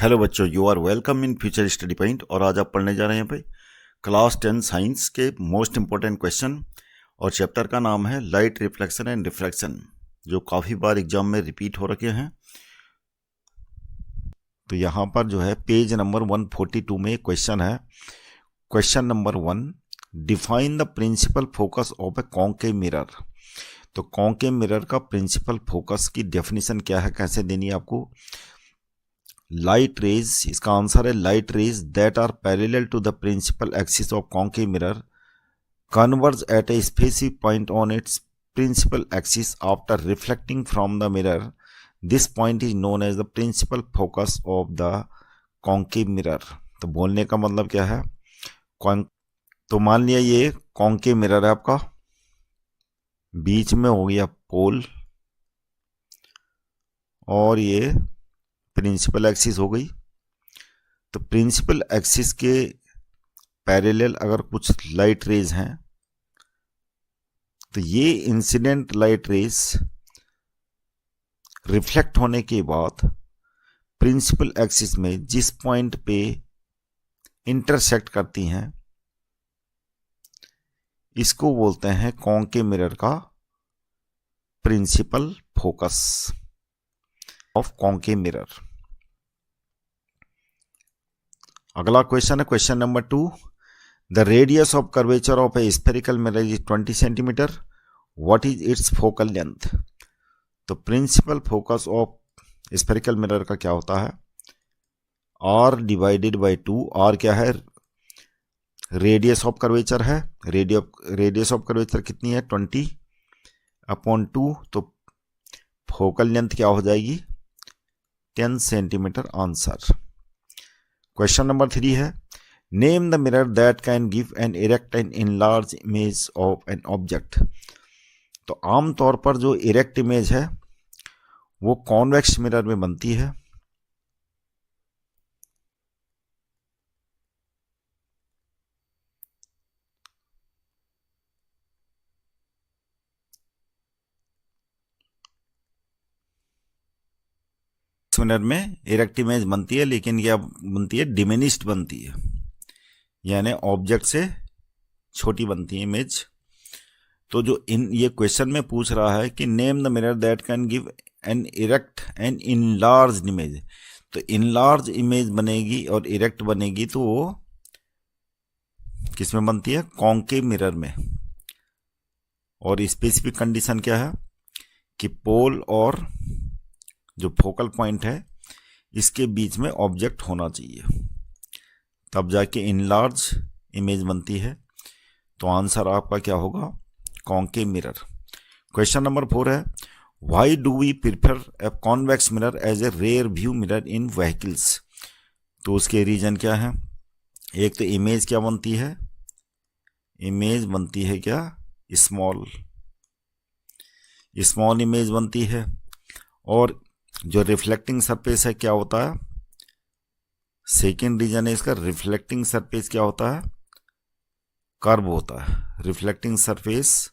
Hello बच्चों, you are welcome in future study point. और आज आप पढ़ने जा रहे हैं यहाँ पे क्लास 10 साइंस के मोस्ट इंपॉर्टेंट क्वेश्चन। और चैप्टर का नाम है लाइट रिफ्लेक्शन एंड रिफ्रैक्शन, जो काफ़ी बार एग्जाम में रिपीट हो रखे हैं। तो यहाँ पर जो है पेज नंबर 142 में क्वेश्चन है। Question number 1, define the principal focus of a concave mirror. तो कॉन्केव मिरर का प्रिंसिपल फोकस की डेफिनेशन क्या है, कैसे देनी है आपको। लाइट रेज, इसका आंसर है light rays that are parallel to the principal axis of concave mirror converge at a specific point on its principal axis after reflecting from the mirror. This point is known as the principal focus of the concave mirror. तो बोलने का मतलब क्या है, तो मान लिया ये कॉन्केव मिरर है आपका, बीच में हो गया पोल और ये प्रिंसिपल एक्सिस हो गई। तो प्रिंसिपल एक्सिस के पैरेलल अगर कुछ लाइट रेज हैं तो ये इंसिडेंट लाइट रेज रिफ्लेक्ट होने के बाद प्रिंसिपल एक्सिस में जिस पॉइंट पे इंटरसेक्ट करती हैं इसको बोलते हैं कॉन्केव मिरर का principal focus of concave mirror. अगला क्वेश्चन है question number 2, the radius of curvature of a spherical mirror is 20 centimetre, what is its focal length. तो principal focus of spherical mirror का क्या होता है, r डिवाइडेड बाई 2। r क्या है, radius of curvature है, रेडियस ऑफ कर्वेचर कितनी है 20/2। तो फोकल लेंथ क्या हो जाएगी 10 सेंटीमीटर आंसर। क्वेश्चन नंबर 3 है, name the mirror that can give an erect and enlarge image of an object. तो आमतौर पर जो इरेक्ट इमेज है वो कॉन्वेक्स मिरर में बनती है। मिरर में इरेक्ट इमेज बनती है, लेकिन क्या बनती है, डिमिनिश्ड बनती है, यानी ऑब्जेक्ट से छोटी बनती है इमेज। तो जो ये क्वेश्चन में पूछ रहा है कि name the mirror that can give an erect and enlarge image. तो इनलार्ज इमेज बनेगी और इरेक्ट बनेगी तो वो किस में बनती है, कॉन्केव मिरर में। और स्पेसिफिक कंडीशन क्या है कि पोल और जो फोकल पॉइंट है इसके बीच में ऑब्जेक्ट होना चाहिए, तब जाके इनलार्ज इमेज बनती है। तो आंसर आपका क्या होगा, कॉन्केव मिरर। क्वेश्चन नंबर 4 है, why do we prefer a convex mirror as a rear view mirror in vehicles. तो उसके रीजन क्या है, एक तो इमेज क्या बनती है, इमेज बनती है क्या स्मॉल इमेज बनती है। और जो रिफ्लेक्टिंग सरफेस है क्या होता है, सेकेंड रीजन है इसका, रिफ्लेक्टिंग सरफेस क्या होता है, कर्व होता है। रिफ्लेक्टिंग सरफेस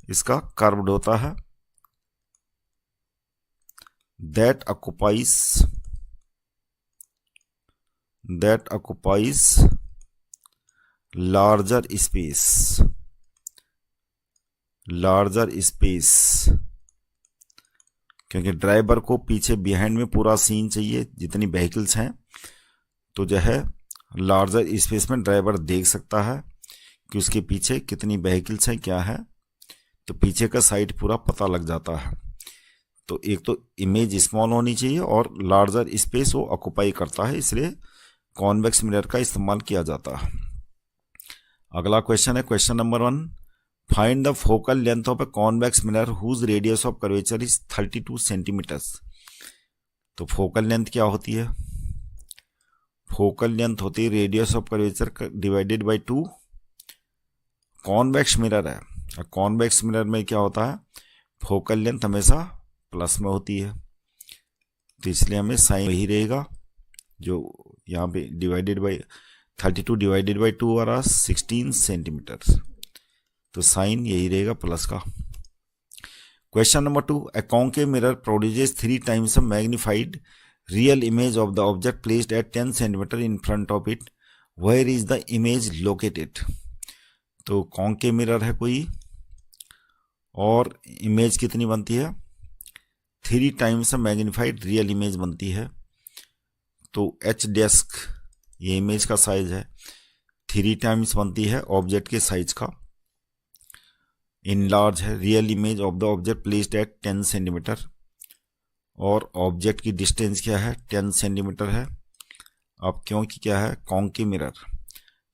इसका कर्व्ड होता है। दैट occupies larger space, क्योंकि ड्राइवर को पीछे बिहाइंड में पूरा सीन चाहिए जितनी व्हीकल्स हैं। तो जो है लार्जर स्पेस में ड्राइवर देख सकता है कि उसके पीछे कितनी व्हीकल्स हैं, क्या है, तो पीछे का साइड पूरा पता लग जाता है। तो एक तो इमेज स्मॉल होनी चाहिए और लार्जर स्पेस वो ऑक्युपाई करता है, इसलिए कॉन्वेक्स मिरर का इस्तेमाल किया जाता है। अगला क्वेश्चन है question number 1, find the focal length of a convex mirror whose radius of curvature is 32 centimetres. तो फोकल लेंथ क्या होती है, फोकल लेंथ होती है radius of curvature divided by 2। Convex mirror है, कॉन्वेक्स मिरर में क्या होता है, फोकल लेंथ हमेशा प्लस में होती है, तो इसलिए हमें साइन वही रहेगा जो यहाँ पे डिवाइडेड बाय 32 डिवाइडेड बाय 2 और 16 सेंटीमीटर, तो साइन यही रहेगा प्लस का। Question number 2, a concave mirror produces 3 times a magnified real image of the object placed at 10 centimetre in front of it, where is the image located. तो concave mirror है कोई, और image कितनी बनती है, 3 टाइम्स मैग्नीफाइड रियल इमेज बनती है। तो एच डेस्क ये इमेज का साइज है, 3 टाइम्स बनती है ऑब्जेक्ट के साइज का। इन लार्ज है, real image of the object placed at 10 centimetre, और ऑब्जेक्ट की डिस्टेंस क्या है, 10 सेंटीमीटर है। अब क्योंकि क्या है कॉन्केव मिरर,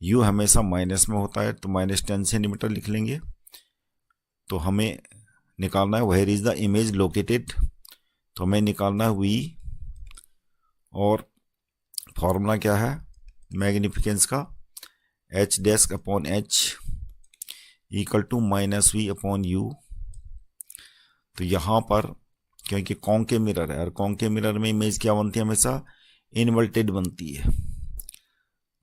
यू हमेशा माइनस में होता है, तो -10 सेंटीमीटर लिख लेंगे। तो हमें निकालना है where is the image located, तो हमें निकालना है वी, और फॉर्मूला क्या है मैग्निफिकेंस का, H dash upon H equal to -v upon you. तो यहाँ पर क्योंकि कॉन्केव मिरर है, और कॉन्केव मिरर में इमेज क्या बनती है, हमेशा इन्वर्टेड बनती है।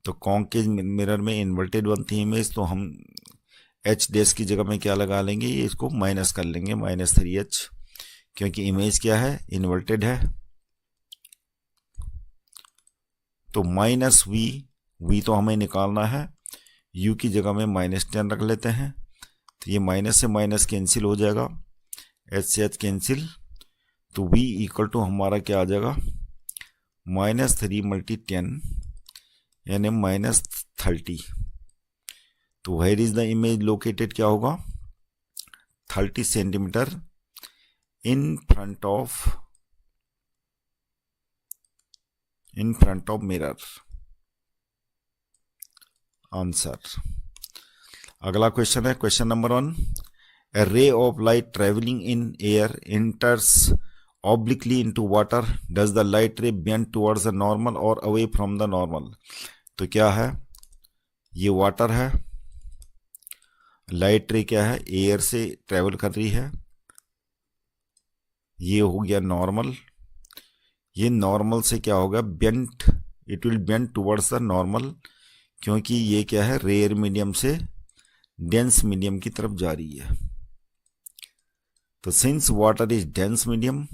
तो कॉन्केव मिरर में इन्वर्टेड बनती है इमेज, तो हम एच डेस्क की जगह में क्या लगा लेंगे, ये इसको माइनस कर लेंगे, -3h, क्योंकि इमेज क्या है इन्वर्टेड है। तो -v तो हमें निकालना है, u की जगह में -10 रख लेते हैं, तो ये माइनस से माइनस कैंसिल हो जाएगा, h से h कैंसिल, तो v इक्वल टू हमारा क्या आ जाएगा, -3 × 10 यानी -30। तो where is the image located क्या होगा, 30 centimetre in front of mirror. Answer. अगला क्वेश्चन है question number 1। A ray of light travelling in air enters obliquely into water, does the light ray bend towards the normal or away from the normal। तो क्या है, ये water है, light रे क्या है एयर से ट्रेवल कर रही है, ये हो गया नॉर्मल। ये नॉर्मल से क्या होगा, bent, it will bend towards the normal, क्योंकि ये क्या है रेयर मीडियम से डेंस मीडियम की तरफ जा रही है। तो since water is dense medium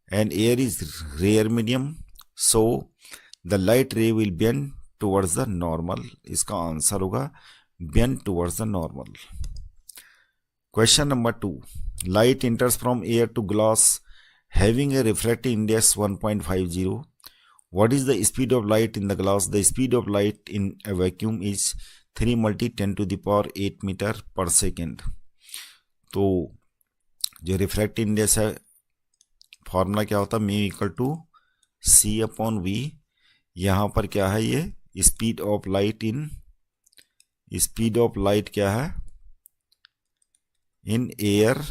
and air is rare medium, so the light ray will bend towards the normal। इसका आंसर होगा bend towards the normal। Question number 2। Light enters from air to glass having a refractive index 1.50। What is the speed of light in the glass? The speed of light in a vacuum is 3 × 10⁸ meter per second। तो जो refractive index है, formula क्या होता है, mu equal to C upon V. यहाँ पर क्या है, ये स्पीड ऑफ लाइट क्या है इन एयर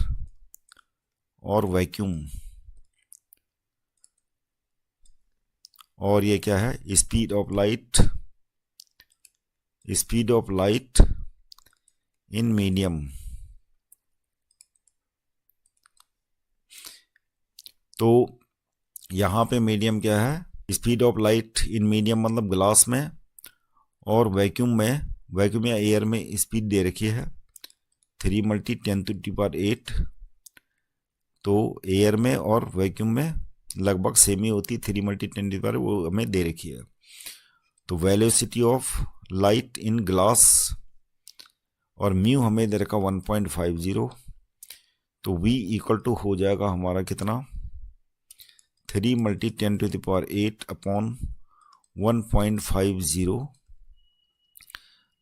और वैक्यूम, और ये क्या है speed of light in medium. तो यहाँ पे मीडियम क्या है, speed of light in medium मतलब ग्लास में, और वैक्यूम या एयर में स्पीड दे रखी है 3 × 10⁸। तो एयर में और वैक्यूम में लगभग सेम ही होती, 3 × 10⁸ वो हमें दे रखी है। तो velocity of light in glass और म्यू हमें दे रखा 1.50। तो v इक्वल टू हो जाएगा हमारा कितना, 3 × 10⁸ अपॉन 1.50।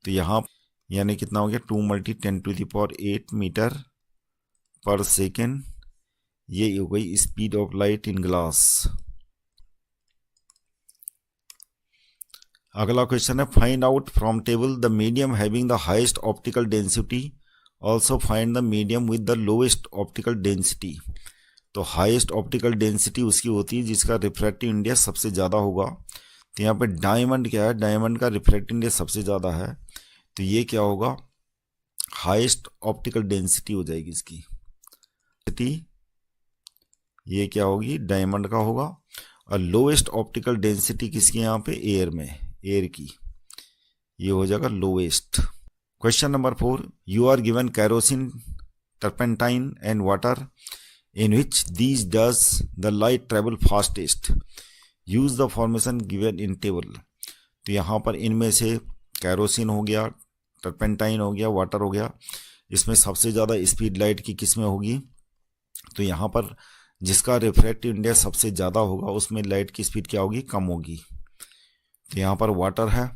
तो यहाँ यानी कितना हो गया 2 × 10⁸ मीटर पर सेकेंड। ये हो गई speed of light in glass. अगला क्वेश्चन है find out from table the medium having the highest optical density, also find the medium with the lowest optical density. तो हाईएस्ट ऑप्टिकल डेंसिटी उसकी होती है जिसका रिफ्रैक्टिव इंडेक्स सबसे ज़्यादा होगा। तो यहाँ पे डायमंड क्या है, डायमंड का रिफ्रैक्टिव इंडेक्स सबसे ज़्यादा है, तो ये क्या होगा हाईएस्ट ऑप्टिकल डेंसिटी हो जाएगी इसकी। ये क्या होगी डायमंड का होगा, और लोएस्ट ऑप्टिकल डेंसिटी किसकी यहाँ पे एयर में, एयर की, ये हो जाएगा lowest. Question number 4। You are given kerosene, turpentine and water, in which these does the light travel fastest। Use the formation given in table. तो यहाँ पर इनमें से कैरोसिन हो गया, टर्पेंटाइन हो गया, वाटर हो गया, इसमें सबसे ज़्यादा स्पीड लाइट की किस में होगी? तो यहाँ पर जिसका रिफ्रैक्टिव इंडेक्स सबसे ज़्यादा होगा उसमें लाइट की स्पीड क्या होगी? कम होगी। तो यहाँ पर वाटर है,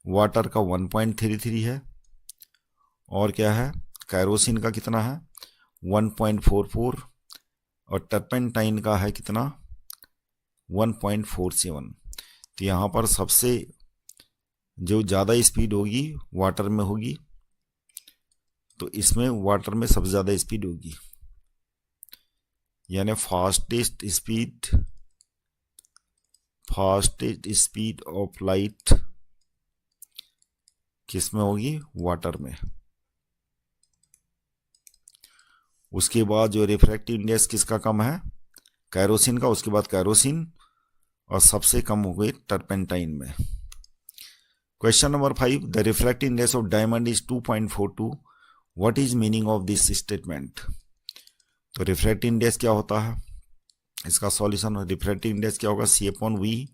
वाटर का 1.33 है, और क्या है? कैरोसिन का कितना है? 1.44, और टर्पेंटाइन का है कितना? 1.47। तो यहाँ पर सबसे जो ज़्यादा स्पीड होगी वाटर में होगी, तो इसमें वाटर में सबसे ज़्यादा स्पीड होगी, यानी फास्टेस्ट स्पीड ऑफ लाइट किस में होगी? वाटर में। उसके बाद जो रिफ्रैक्टिव इंडेक्स किसका कम है? कैरोसिन का, उसके बाद कैरोसिन, और सबसे कम हो गई टर्पेंटाइन में। Question number 5, the refractive index of diamond is 2.42, what is meaning of this statement? तो रिफ्रैक्टिव इंडेक्स क्या होता है? इसका सॉल्यूशन, रिफ्रैक्टिव इंडेक्स क्या होगा? C/V।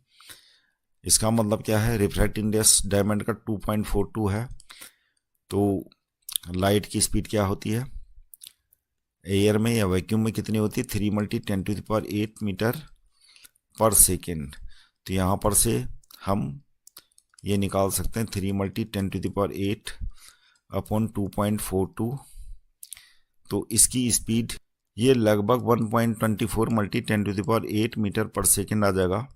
इसका मतलब क्या है? रिफ्रैक्टिव इंडेक्स डायमंड का 2.42 है, तो लाइट की स्पीड क्या होती है एयर में या वैक्यूम में? कितनी होती है? 3 × 10⁸ मीटर पर सेकेंड। तो यहाँ पर से हम ये निकाल सकते हैं 3 × 10⁸ अपॉन 2.42। तो इसकी स्पीड ये लगभग 1.24 × 10⁸ मीटर पर सेकेंड आ जाएगा।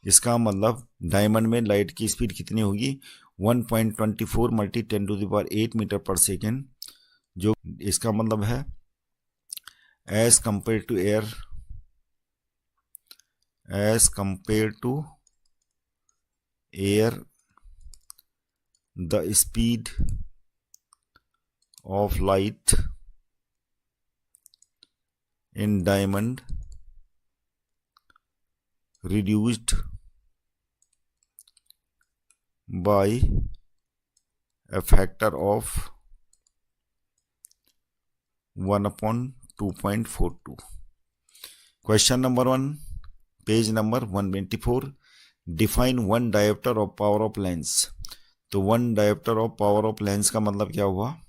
इसका मतलब डायमंड में लाइट की स्पीड कितनी होगी? 1.24 × 10⁸ मीटर पर सेकेंड, जो इसका मतलब है as compare to air, the speed of light in diamond reduced by a factor of 1/2.42. Question number 1, page number 124. Define one diopter of power of lens. तो one dioptre of power of lens का मतलब क्या हुआ?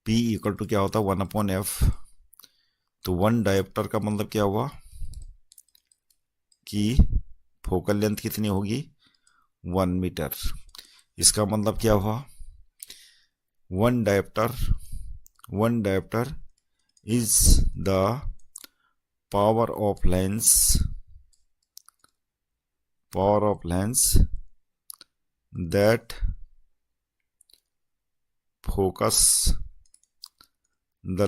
P = क्या होता है? 1/f। तो one dioptre का मतलब क्या हुआ कि फोकल लेंथ कितनी होगी? 1 मीटर। इसका मतलब क्या हुआ? One dioptre is the power of lens that focus the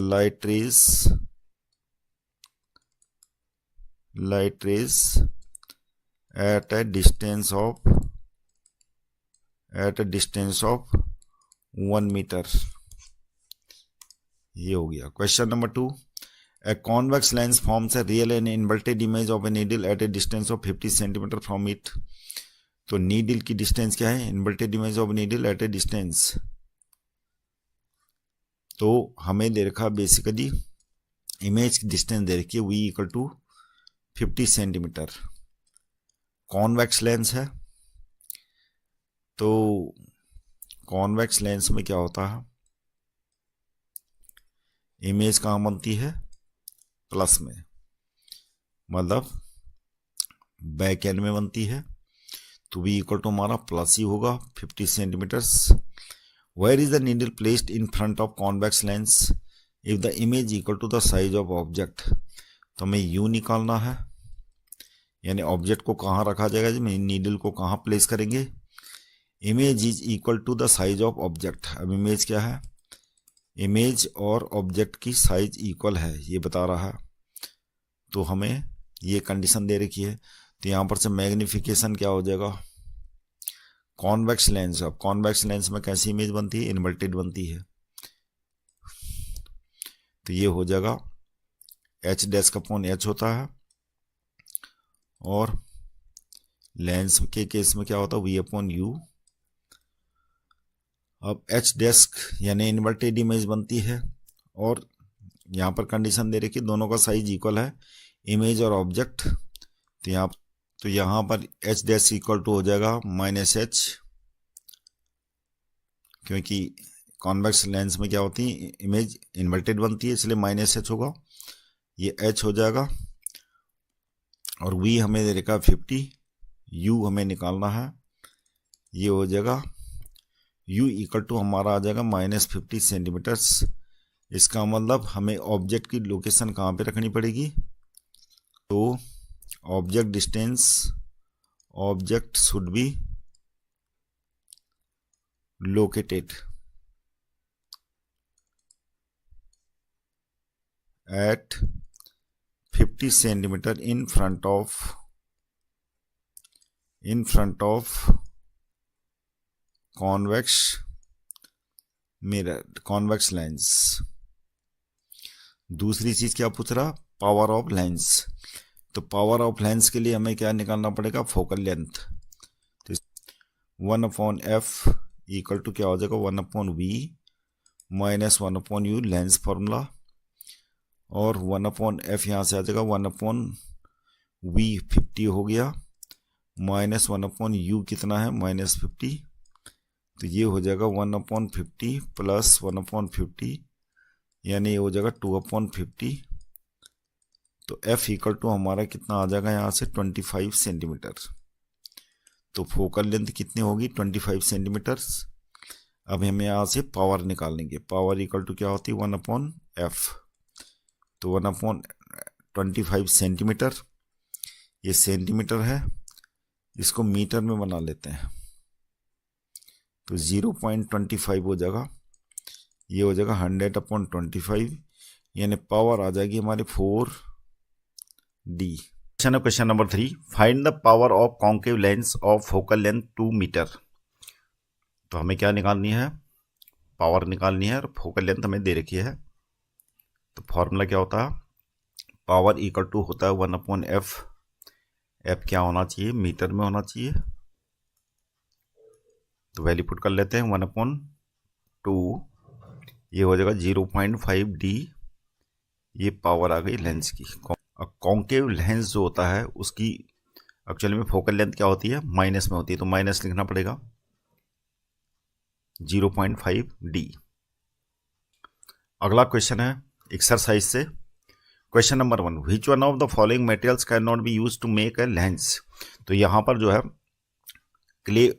light rays at a distance of 1 metre. ये हो गया। क्वेश्चन number 2, a convex lens forms a real and inverted image of a needle at a distance of 50 cm from it. तो needle की distance क्या है? Inverted image of needle at a distance. तो हमें दे रखा बेसिकली इमेज की distance दे रखी है V = 50 सेंटीमीटर। कॉन्वेक्स लेंस है, तो कॉन्वेक्स लेंस में क्या होता है? इमेज कहाँ बनती है? प्लस में, मतलब बैक एंड में बनती है। तो V = हमारा प्लस ही होगा 50 centimetres. Where is the needle placed in front of convex lens if the image = the size of object? तो हमें U निकालना है, यानी ऑब्जेक्ट को कहाँ रखा जाएगा? जी नीडल को कहाँ प्लेस करेंगे? Image is equal to the size of object. अब इमेज क्या है? इमेज और ऑब्जेक्ट की साइज इक्वल है, ये बता रहा है। तो हमें ये कंडीशन दे रखी है। तो यहाँ पर से मैग्निफिकेशन क्या हो जाएगा? Convex lens. अब कॉन्वेक्स लेंस में कैसी इमेज बनती है? इन्वर्टेड बनती है। तो ये हो जाएगा H' होता है, और लेंस के केस में क्या होता है? V/U। अब H' यानी इन्वर्टेड इमेज बनती है, और यहाँ पर कंडीशन दे रखी दोनों का साइज इक्वल है, इमेज और ऑब्जेक्ट। तो यहाँ पर एच डैश इक्वल टू हो जाएगा माइनस एच, क्योंकि कॉन्वेक्स लेंस में क्या होती है, इमेज इन्वर्टेड बनती है, इसलिए माइनस एच होगा, ये एच हो जाएगा। और वी हमें दे रखा 50, यू हमें निकालना है, ये हो जाएगा u इक्वल टू हमारा आ जाएगा -50 सेंटीमीटर्स। इसका मतलब हमें ऑब्जेक्ट की लोकेशन कहाँ पे रखनी पड़ेगी, तो object distance, object should be located at 50 centimetre in front of convex mirror, convex lens. दूसरी चीज क्या पूछ रहा, पावर ऑफ लेंस। तो पावर ऑफ लेंस के लिए हमें क्या निकालना पड़ेगा, फोकल लेंथ। तो 1/f इक्वल टू क्या हो जाएगा, 1/v minus 1/u lens formula, और 1/f यहाँ से आ जाएगा 1/v 50 हो गया, माइनस 1/u कितना है -50, तो ये हो जाएगा 1/50 प्लस 1/50, यानी ये हो जाएगा 2/50। तो f इक्वल टू हमारा कितना आ जाएगा यहाँ से 25 सेंटीमीटर। तो फोकल लेंथ कितनी होगी 25 सेंटीमीटर। अब हमें यहाँ से पावर निकालेंगे, पावर इक्वल टू क्या होती है 1/f। तो 1/25 सेंटीमीटर, ये सेंटीमीटर है, इसको मीटर में बना लेते हैं, तो 0.25 हो जाएगा, ये हो जाएगा 100/25, यानी पावर आ जाएगी हमारी 4D। Question number 3, find the power of concave lens of focal length 2 metre. तो हमें क्या निकालनी है, पावर निकालनी है, और फोकल लेंथ हमें दे रखी है। तो फॉर्मूला क्या होता है, पावर इक्वल टू होता है 1/f। f क्या होना चाहिए, मीटर में होना चाहिए, तो वैल्यू पुट कर लेते हैं 1/2, ये हो जाएगा 0.5D, ये पावर आ गई लेंस की। कॉन्केव लेंस जो होता है उसकी एक्चुअली में फोकल लेंथ क्या होती है, माइनस में होती है, तो माइनस लिखना पड़ेगा 0.5D। अगला क्वेश्चन है एक्सरसाइज से, question number 1, which one of the following materials can not be use to make a lens. तो यहाँ पर जो है क्ले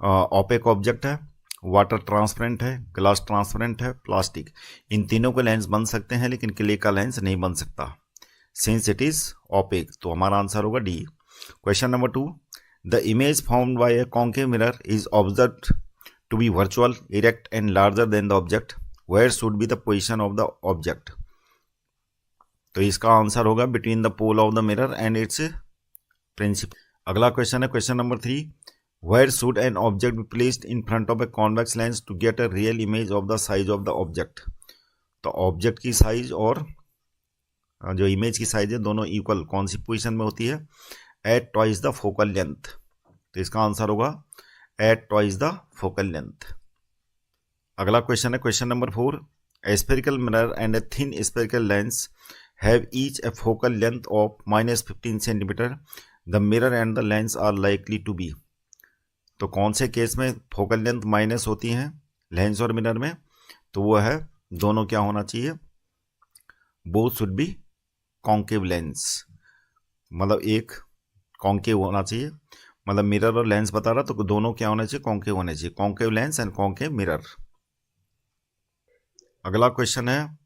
ऑपेक ऑब्जेक्ट है, वाटर ट्रांसपेरेंट है, ग्लास ट्रांसपेरेंट है, प्लास्टिक, इन तीनों के लेंस बन सकते हैं, लेकिन क्ले का लेंस नहीं बन सकता सिंस इट इज ऑपेक। तो हमारा आंसर होगा D. Question number 2, the image formed by a concave mirror is observed to be virtual, erect and larger than the object, where should be the position of the object. तो इसका answer होगा between the pole of the mirror and its principal. अगला question है question number 3, where should an object be placed in front of a convex lens to get a real image of the size of the object। तो object की size और जो image की size है दोनों equal कौन सी position में होती है, at twice the focal length. तो इसका आंसर होगा at twice the focal length. अगला क्वेश्चन है question number 4, a spherical mirror and a thin spherical lens have each a focal length of -15 centimetre, the mirror and the lens are likely to be. तो कौन से case में focal length minus होती हैं lens और mirror में, तो वो है दोनों क्या होना चाहिए, both should be concave lens, मतलब एक कॉन्केव होना चाहिए, मतलब मिरर और लेंस बता रहा तो दोनों क्या होना चाहिए, कॉन्केव होने चाहिए, concave lens and concave mirror. अगला क्वेश्चन है,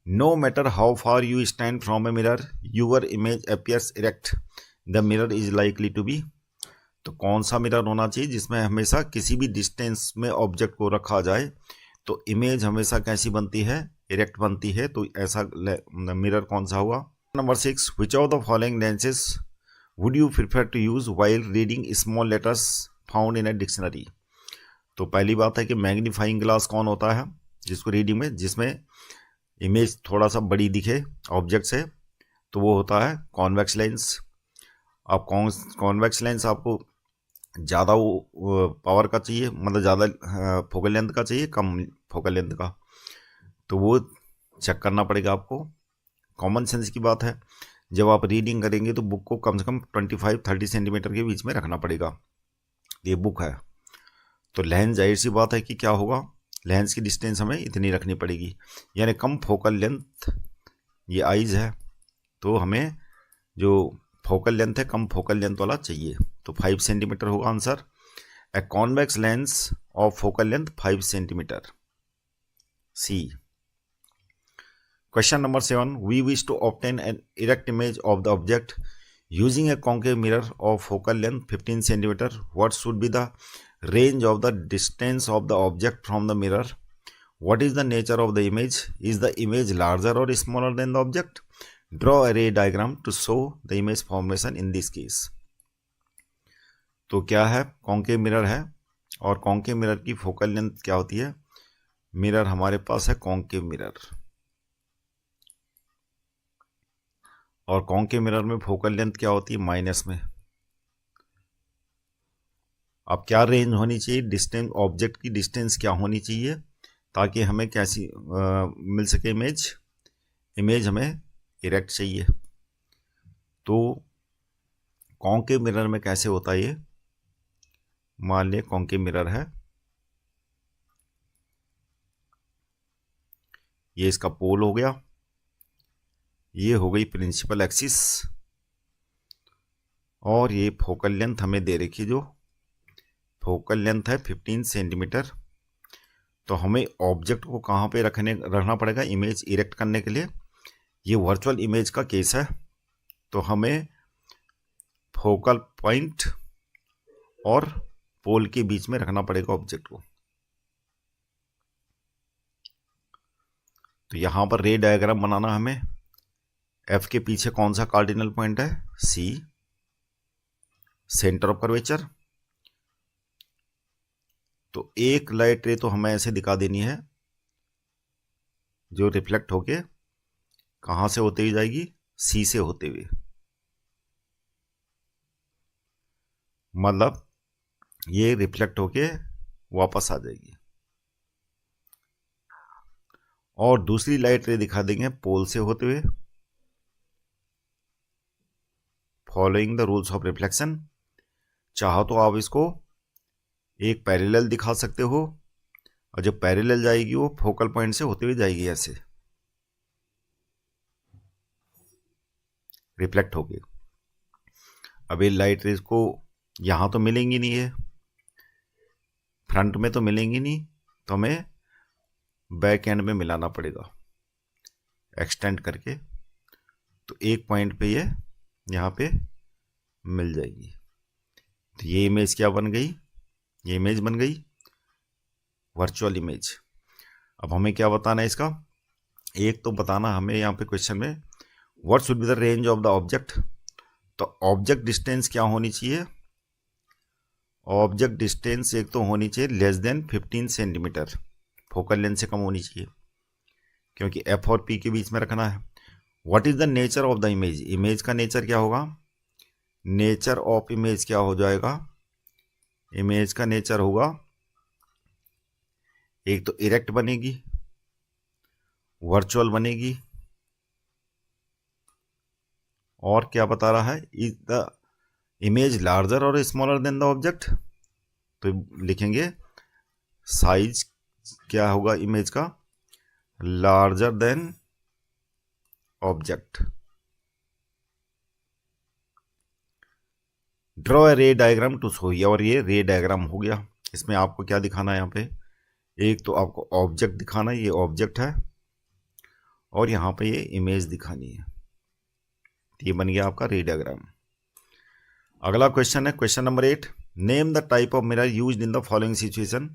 no matter how far you stand from a mirror your image appears erect, the mirror is likely to be. तो कौन सा मिरर होना चाहिए जिसमें हमेशा किसी भी डिस्टेंस में ऑब्जेक्ट को रखा जाए तो इमेज हमेशा कैसी बनती है, इरेक्ट बनती है, तो ऐसा मिरर कौन सा हुआ। Number 6, which of the following lenses would you prefer to use while reading small letters found in a dictionary. तो पहली बात है कि मैग्नीफाइंग ग्लास कौन होता है जिसको रीडिंग में, जिसमें इमेज थोड़ा सा बड़ी दिखे ऑब्जेक्ट से, तो वो होता है कॉन्वेक्स लेंस। अब कॉन्वेक्स लेंस आपको ज़्यादा वो पावर का चाहिए, मतलब ज़्यादा फोकल लेंथ का चाहिए, कम फोकल लेंथ का, तो वो चेक करना पड़ेगा आपको, कॉमन सेंस की बात है। जब आप रीडिंग करेंगे तो बुक को कम से कम 25-30 सेंटीमीटर के बीच में रखना पड़ेगा। ये बुक है, तो लेंस जाहिर सी बात है कि क्या होगा, लेंस की डिस्टेंस हमें इतनी रखनी पड़ेगी, यानी कम फोकल लेंथ, ये आइज है, तो हमें जो फोकल लेंथ है कम फोकल लेंथ वाला चाहिए, तो 5 सेंटीमीटर होगा answer. A convex lens of focal length 5 centimetre, C. Question number 7. We wish to obtain an erect image of the object using a concave mirror of focal length 15 cm. What should be the range of the distance of the object from the mirror? What is the nature of the image? Is the image larger or smaller than the object? Draw a ray diagram to show the image formation in this case. तो क्या है, concave mirror है, और concave mirror की focal length क्या होती है, mirror हमारे पास है कॉन्केव मिरर, और कॉन्केव मिरर में फोकल लेंथ क्या होती है, माइनस में। अब क्या रेंज होनी चाहिए, डिस्टेंस, ऑब्जेक्ट की डिस्टेंस क्या होनी चाहिए, ताकि हमें कैसी मिल सके इमेज हमें इरेक्ट चाहिए। तो कॉन्केव मिरर में कैसे होता है, ये मान लिया कॉन्केव मिरर है, ये इसका पोल हो गया, ये हो गई प्रिंसिपल एक्सिस, और ये फोकल लेंथ हमें दे रखी, जो फोकल लेंथ है 15 सेंटीमीटर। तो हमें ऑब्जेक्ट को कहाँ पे रखना पड़ेगा इमेज इरेक्ट करने के लिए, ये वर्चुअल इमेज का केस है, तो हमें फोकल पॉइंट और पोल के बीच में रखना पड़ेगा ऑब्जेक्ट को। तो यहां पर रे डायग्राम बनाना हमें, एफ के पीछे कौन सा कार्डिनल पॉइंट है, सी, सेंटर ऑफ कर्वेचर। तो एक लाइट रे तो हमें ऐसे दिखा देनी है, जो रिफ्लेक्ट होके कहां से होते हुए जाएगी, सी से होते हुए, मतलब ये रिफ्लेक्ट होके वापस आ जाएगी, और दूसरी लाइट रे दिखा देंगे पोल से होते हुए, following the rules of reflection. चाहो तो आप इसको एक पैरेलल दिखा सकते हो, और जब पैरेलल जाएगी वो फोकल पॉइंट से होते हुए जाएगी, ऐसे रिफ्लेक्ट होगी। अब ये लाइट रेज को यहां तो मिलेंगी नहीं, है फ्रंट में तो मिलेंगी नहीं, तो हमें बैक एंड में मिलाना पड़ेगा एक्सटेंड करके, तो एक पॉइंट पे ये यहाँ पे मिल जाएगी। तो ये इमेज क्या बन गई, ये इमेज बन गई वर्चुअल इमेज। अब हमें क्या बताना है इसका, एक तो बताना हमें यहाँ पे क्वेश्चन में what should be the range of the object. तो ऑब्जेक्ट डिस्टेंस क्या होनी चाहिए, ऑब्जेक्ट डिस्टेंस एक तो होनी चाहिए less than 15 centimetre, focal length से कम होनी चाहिए, क्योंकि एफ और पी के बीच में रखना है। What is the nature of the image, image का नेचर क्या होगा, नेचर ऑफ इमेज क्या हो जाएगा, इमेज का नेचर होगा एक तो इरेक्ट बनेगी, वर्चुअल बनेगी, और क्या बता रहा है, इज द इमेज लार्जर और स्मॉलर देन द ऑब्जेक्ट। तो लिखेंगे साइज क्या होगा इमेज का, larger than object. Draw a ray diagram to show, और ये रे डायग्राम हो गया। इसमें आपको क्या दिखाना है, यहाँ पे एक तो आपको ऑब्जेक्ट दिखाना है, ये ऑब्जेक्ट है, और यहाँ पे ये इमेज दिखानी है, ये बन गया आपका रे डायग्राम। अगला क्वेश्चन है question number 8, name the type of mirror used in the following situation,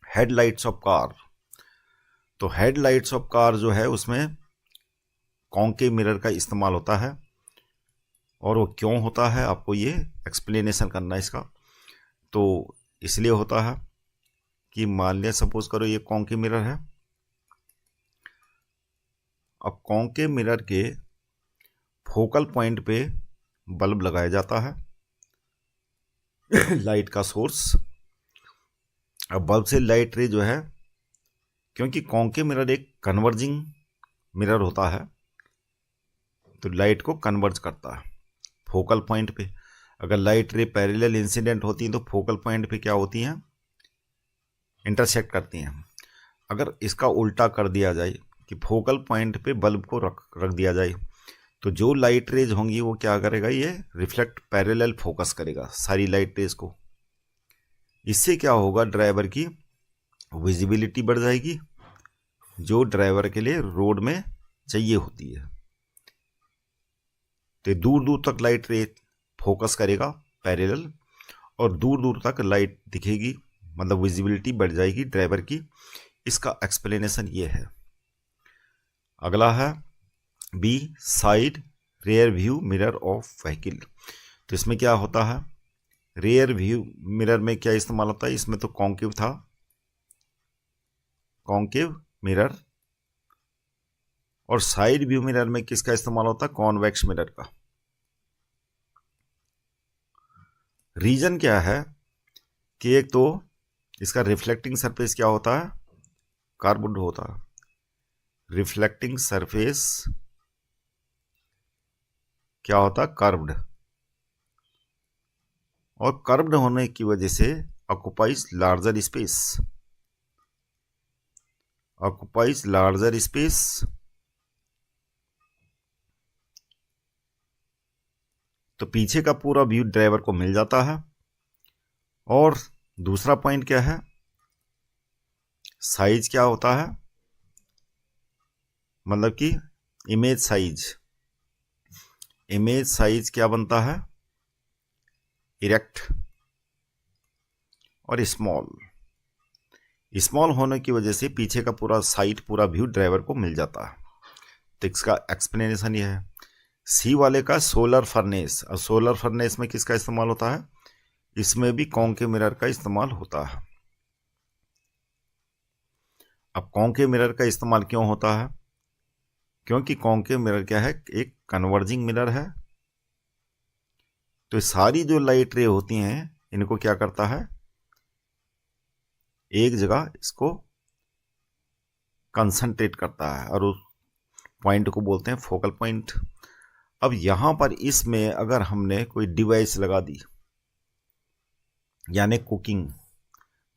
headlights of car. तो हेडलाइट्स ऑफ कार जो है उसमें कॉन्केव मिरर का इस्तेमाल होता है, और वो क्यों होता है आपको ये एक्सप्लेनेशन करना है इसका। तो इसलिए होता है कि मान लिया सपोज करो ये कॉन्केव मिरर है, अब कॉन्केव मिरर के फोकल पॉइंट पे बल्ब लगाया जाता है लाइट का सोर्स। अब बल्ब से लाइट रे जो है, क्योंकि कॉन्केव मिरर एक कन्वर्जिंग मिरर होता है, तो लाइट को कन्वर्ज करता है फोकल पॉइंट पे। अगर लाइट रे पैरेलल इंसिडेंट होती हैं तो फोकल पॉइंट पे क्या होती हैं, इंटरसेक्ट करती हैं। अगर इसका उल्टा कर दिया जाए कि फोकल पॉइंट पे बल्ब को रख दिया जाए, तो जो लाइट रेज होंगी वो क्या करेगा, ये रिफ्लेक्ट पैरेलल फोकस करेगा सारी लाइट रेज को। इससे क्या होगा, ड्राइवर की विजिबिलिटी बढ़ जाएगी, जो ड्राइवर के लिए रोड में चाहिए होती है। तो दूर दूर तक लाइट रे फोकस करेगा पैरेलल, और दूर दूर तक लाइट दिखेगी, मतलब विजिबिलिटी बढ़ जाएगी ड्राइवर की। इसका एक्सप्लेनेशन ये है। अगला है B, side rear view mirror of vehicle. तो इसमें क्या होता है, रेयर व्यू मिरर में क्या इस्तेमाल होता है, इसमें तो कॉन्केव था, कॉन्केव मिरर। और साइड व्यू मिरर में किसका इस्तेमाल होता है, कॉन्वेक्स मिरर का। रीजन क्या है कि एक तो इसका रिफ्लेक्टिंग सरफेस क्या होता है, कार्बन होता है। रिफ्लेक्टिंग सरफेस क्या होता है, कर्व्ड। और कर्व्ड होने की वजह से occupies larger space, occupies larger space. तो पीछे का पूरा व्यू ड्राइवर को मिल जाता है। और दूसरा पॉइंट क्या है, साइज क्या होता है, मतलब कि इमेज साइज। इमेज साइज क्या बनता है, इरेक्ट और स्मॉल। स्मॉल होने की वजह से पीछे का पूरा साइड, पूरा व्यू ड्राइवर को मिल जाता है। तो इसका एक्सप्लेनेशन यह है। सी वाले का सोलर फर्नेस, और सोलर फर्नेस में किसका इस्तेमाल होता है, इसमें भी कॉन्केव मिरर का इस्तेमाल होता है। अब कॉन्केव मिरर का इस्तेमाल क्यों होता है, क्योंकि कॉन्केव मिरर क्या है, एक कन्वर्जिंग मिरर है। तो सारी जो लाइट रे होती हैं इनको क्या करता है, एक जगह इसको कंसंट्रेट करता है, और उस पॉइंट को बोलते हैं फोकल पॉइंट। अब यहां पर इसमें अगर हमने कोई डिवाइस लगा दी, यानी कुकिंग,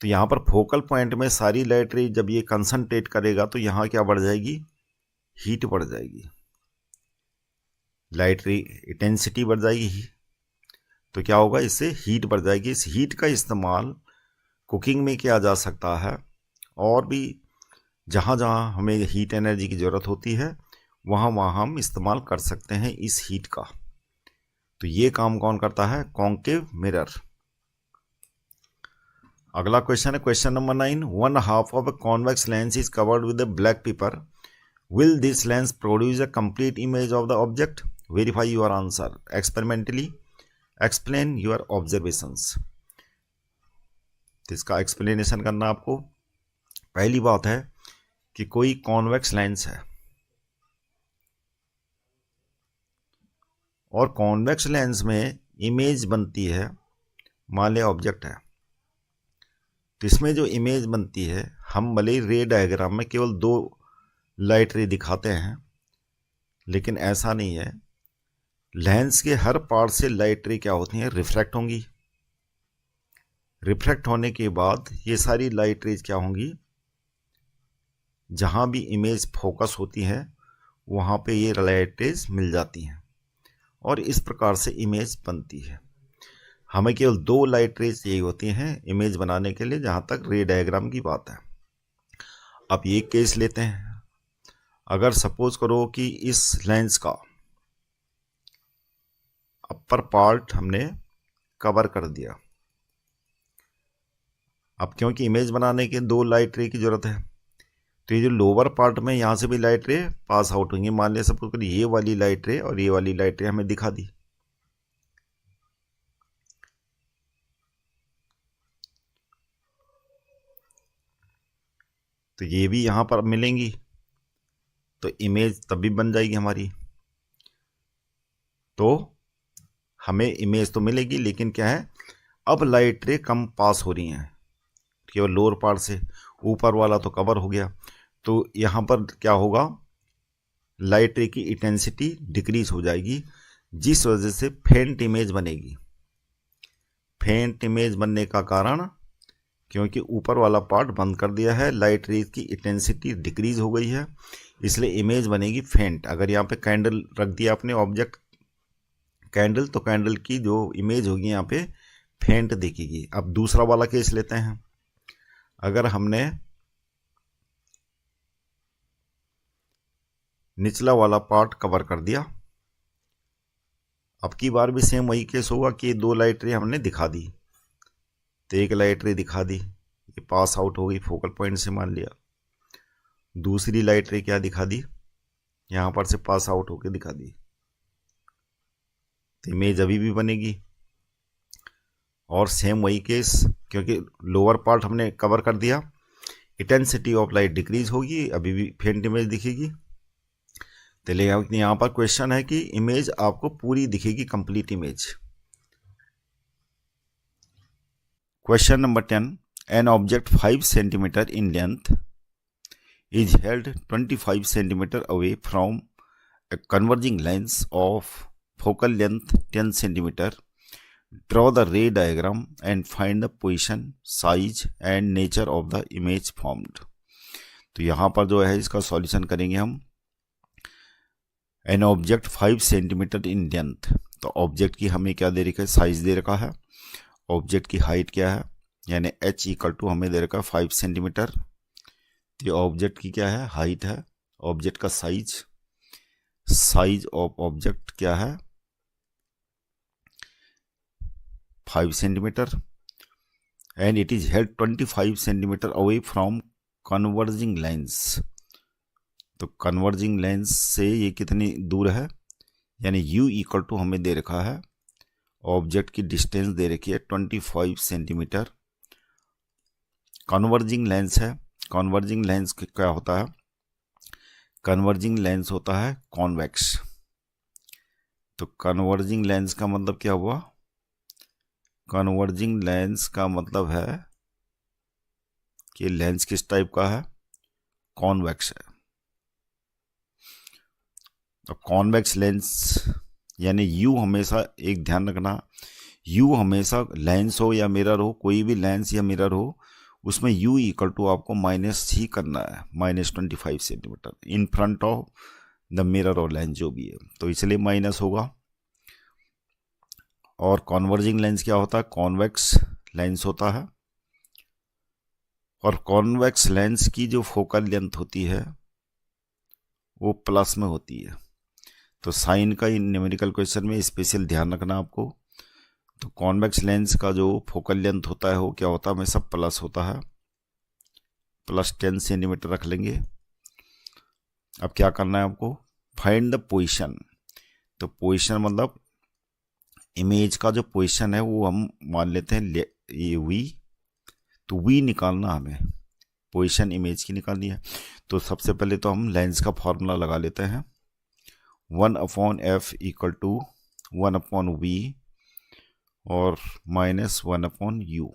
तो यहां पर फोकल पॉइंट में सारी लाइट रे जब ये कंसंट्रेट करेगा तो यहां क्या बढ़ जाएगी, हीट बढ़ जाएगी, लाइट रे इंटेंसिटी बढ़ जाएगी। तो क्या होगा, इससे हीट बढ़ जाएगी। इस हीट का इस्तेमाल कुकिंग में किया जा सकता है, और भी जहाँ जहाँ हमें हीट एनर्जी की ज़रूरत होती है वहाँ वहाँ हम इस्तेमाल कर सकते हैं इस हीट का। तो ये काम कौन करता है, कॉन्केव मिरर। अगला क्वेश्चन है question number 9। 1/2 of a convex lens is covered with a black pepper. Will this lens produce a complete image of the object? Verify your answer experimentally, explain your observations. तो इसका explanation करना आपको। पहली बात है कि कोई कॉन्वेक्स लेंस है, और कॉन्वेक्स लेंस में इमेज बनती है, मान लिया ऑब्जेक्ट है, तो इसमें जो इमेज बनती है, हम भले रे डायग्राम में केवल 2 लाइट रे दिखाते हैं, लेकिन ऐसा नहीं है। लेंस के हर पार्ट से लाइट रे क्या होती हैं, रिफ्रैक्ट होंगी। रिफ्रैक्ट होने के बाद ये सारी लाइट रेज क्या होंगी, जहां भी इमेज फोकस होती है वहां पे ये लाइट रेज मिल जाती हैं, और इस प्रकार से इमेज बनती है। हमें केवल 2 लाइट रेज यही होती हैं इमेज बनाने के लिए, जहां तक रे डायग्राम की बात है। अब ये केस लेते हैं, अगर सपोज करो कि इस लेंस का अपर पार्ट हमने कवर कर दिया। अब क्योंकि इमेज बनाने के 2 लाइट रे की जरूरत है, तो ये जो लोअर पार्ट में यहां से भी लाइट रे पास आउट होंगी। मान लिया सपोज करो ये वाली लाइट रे और ये वाली लाइट रे हमें दिखा दी, तो ये भी यहां पर मिलेंगी, तो इमेज तब भी बन जाएगी हमारी। तो हमें इमेज तो मिलेगी, लेकिन क्या है, अब लाइट रे कम पास हो रही हैं केवल लोअर पार्ट से, ऊपर वाला तो कवर हो गया। तो यहां पर क्या होगा, लाइट रे की इंटेंसिटी डिक्रीज हो जाएगी, जिस वजह से फेंट इमेज बनेगी। फेंट इमेज बनने का कारण, क्योंकि ऊपर वाला पार्ट बंद कर दिया है, लाइट रेज की इंटेंसिटी डिक्रीज हो गई है, इसलिए इमेज बनेगी फेंट। अगर यहाँ पे कैंडल रख दिया आपने ऑब्जेक्ट कैंडल, तो कैंडल की जो इमेज होगी यहाँ पे फेंट दिखेगी। अब दूसरा वाला केस लेते हैं। अगर हमने निचला वाला पार्ट कवर कर दिया, अब की बार भी सेम वही केस होगा कि दो लाइट रे हमने दिखा दी, तो एक लाइट रे दिखा दी, ये पास आउट हो गई फोकल पॉइंट से मान लिया। दूसरी लाइट रे क्या दिखा दी, यहां पर से पास आउट होके दिखा दी, तो इमेज अभी भी बनेगी। और सेम वही केस, क्योंकि लोअर पार्ट हमने कवर कर दिया, इंटेंसिटी ऑफ लाइट डिक्रीज होगी, अभी भी फेंट इमेज दिखेगी। तो यहाँ पर क्वेश्चन है कि इमेज आपको पूरी दिखेगी, complete image. Question number 10, N object 5 centimetre in length is held 25 centimeter away from a converging lens of focal length 10 centimeter. Draw the ray diagram and find the position, size and nature of the image formed. तो यहाँ पर जो है इसका solution करेंगे हम। N object 5 centimetre in length, तो object की हमें क्या दे रखा है, साइज दे रखा है। ऑब्जेक्ट की हाइट क्या है, यानी h इक्वल टू हमें दे रखा है 5 सेंटीमीटर। तो ऑब्जेक्ट की क्या है, हाइट है। ऑब्जेक्ट का साइज ऑफ ऑब्जेक्ट क्या है, 5 centimetre. And it is held 25 centimetre away from converging lens. तो कन्वर्जिंग लेंस से ये कितनी दूर है, यानी u इक्वल टू हमें दे रखा है, ऑब्जेक्ट की डिस्टेंस दे रखी है 25 सेंटीमीटर। कन्वर्जिंग लेंस है, कन्वर्जिंग लेंस क्या होता है, कन्वर्जिंग लेंस होता है कॉन्वेक्स। तो कन्वर्जिंग लेंस का मतलब क्या हुआ, कन्वर्जिंग लेंस का मतलब है कि लेंस किस टाइप का है, कॉन्वेक्स है। तो कॉन्वेक्स लेंस यानी यू हमेशा, एक ध्यान रखना, यू हमेशा लेंस हो या मिरर हो, कोई भी लेंस या मिरर हो, उसमें u इक्वल टू आपको माइनस ही करना है, -25 centimetre in front of the mirror और लेंस जो भी है, तो इसलिए माइनस होगा। और कॉन्वर्जिंग लेंस क्या होता है, कॉन्वेक्स लेंस होता है। और कॉन्वेक्स लेंस की जो फोकल लेंथ होती है वो प्लस में होती है। तो साइन का न्यूमेरिकल क्वेश्चन में स्पेशल ध्यान रखना आपको। तो कॉन्वेक्स लेंस का जो फोकल लेंथ होता है वो क्या होता है, हमेशा प्लस होता है, +10 सेंटीमीटर रख लेंगे। अब क्या करना है आपको, फाइंड द पोजीशन। तो पोजीशन मतलब इमेज का जो पोजीशन है वो हम मान लेते हैं ये v, तो v निकालना हमें, पोजीशन इमेज की निकालनी है। तो सबसे पहले तो हम लेंस का फॉर्मूला लगा लेते हैं, 1/f इक्वल टू 1/v और -1/u।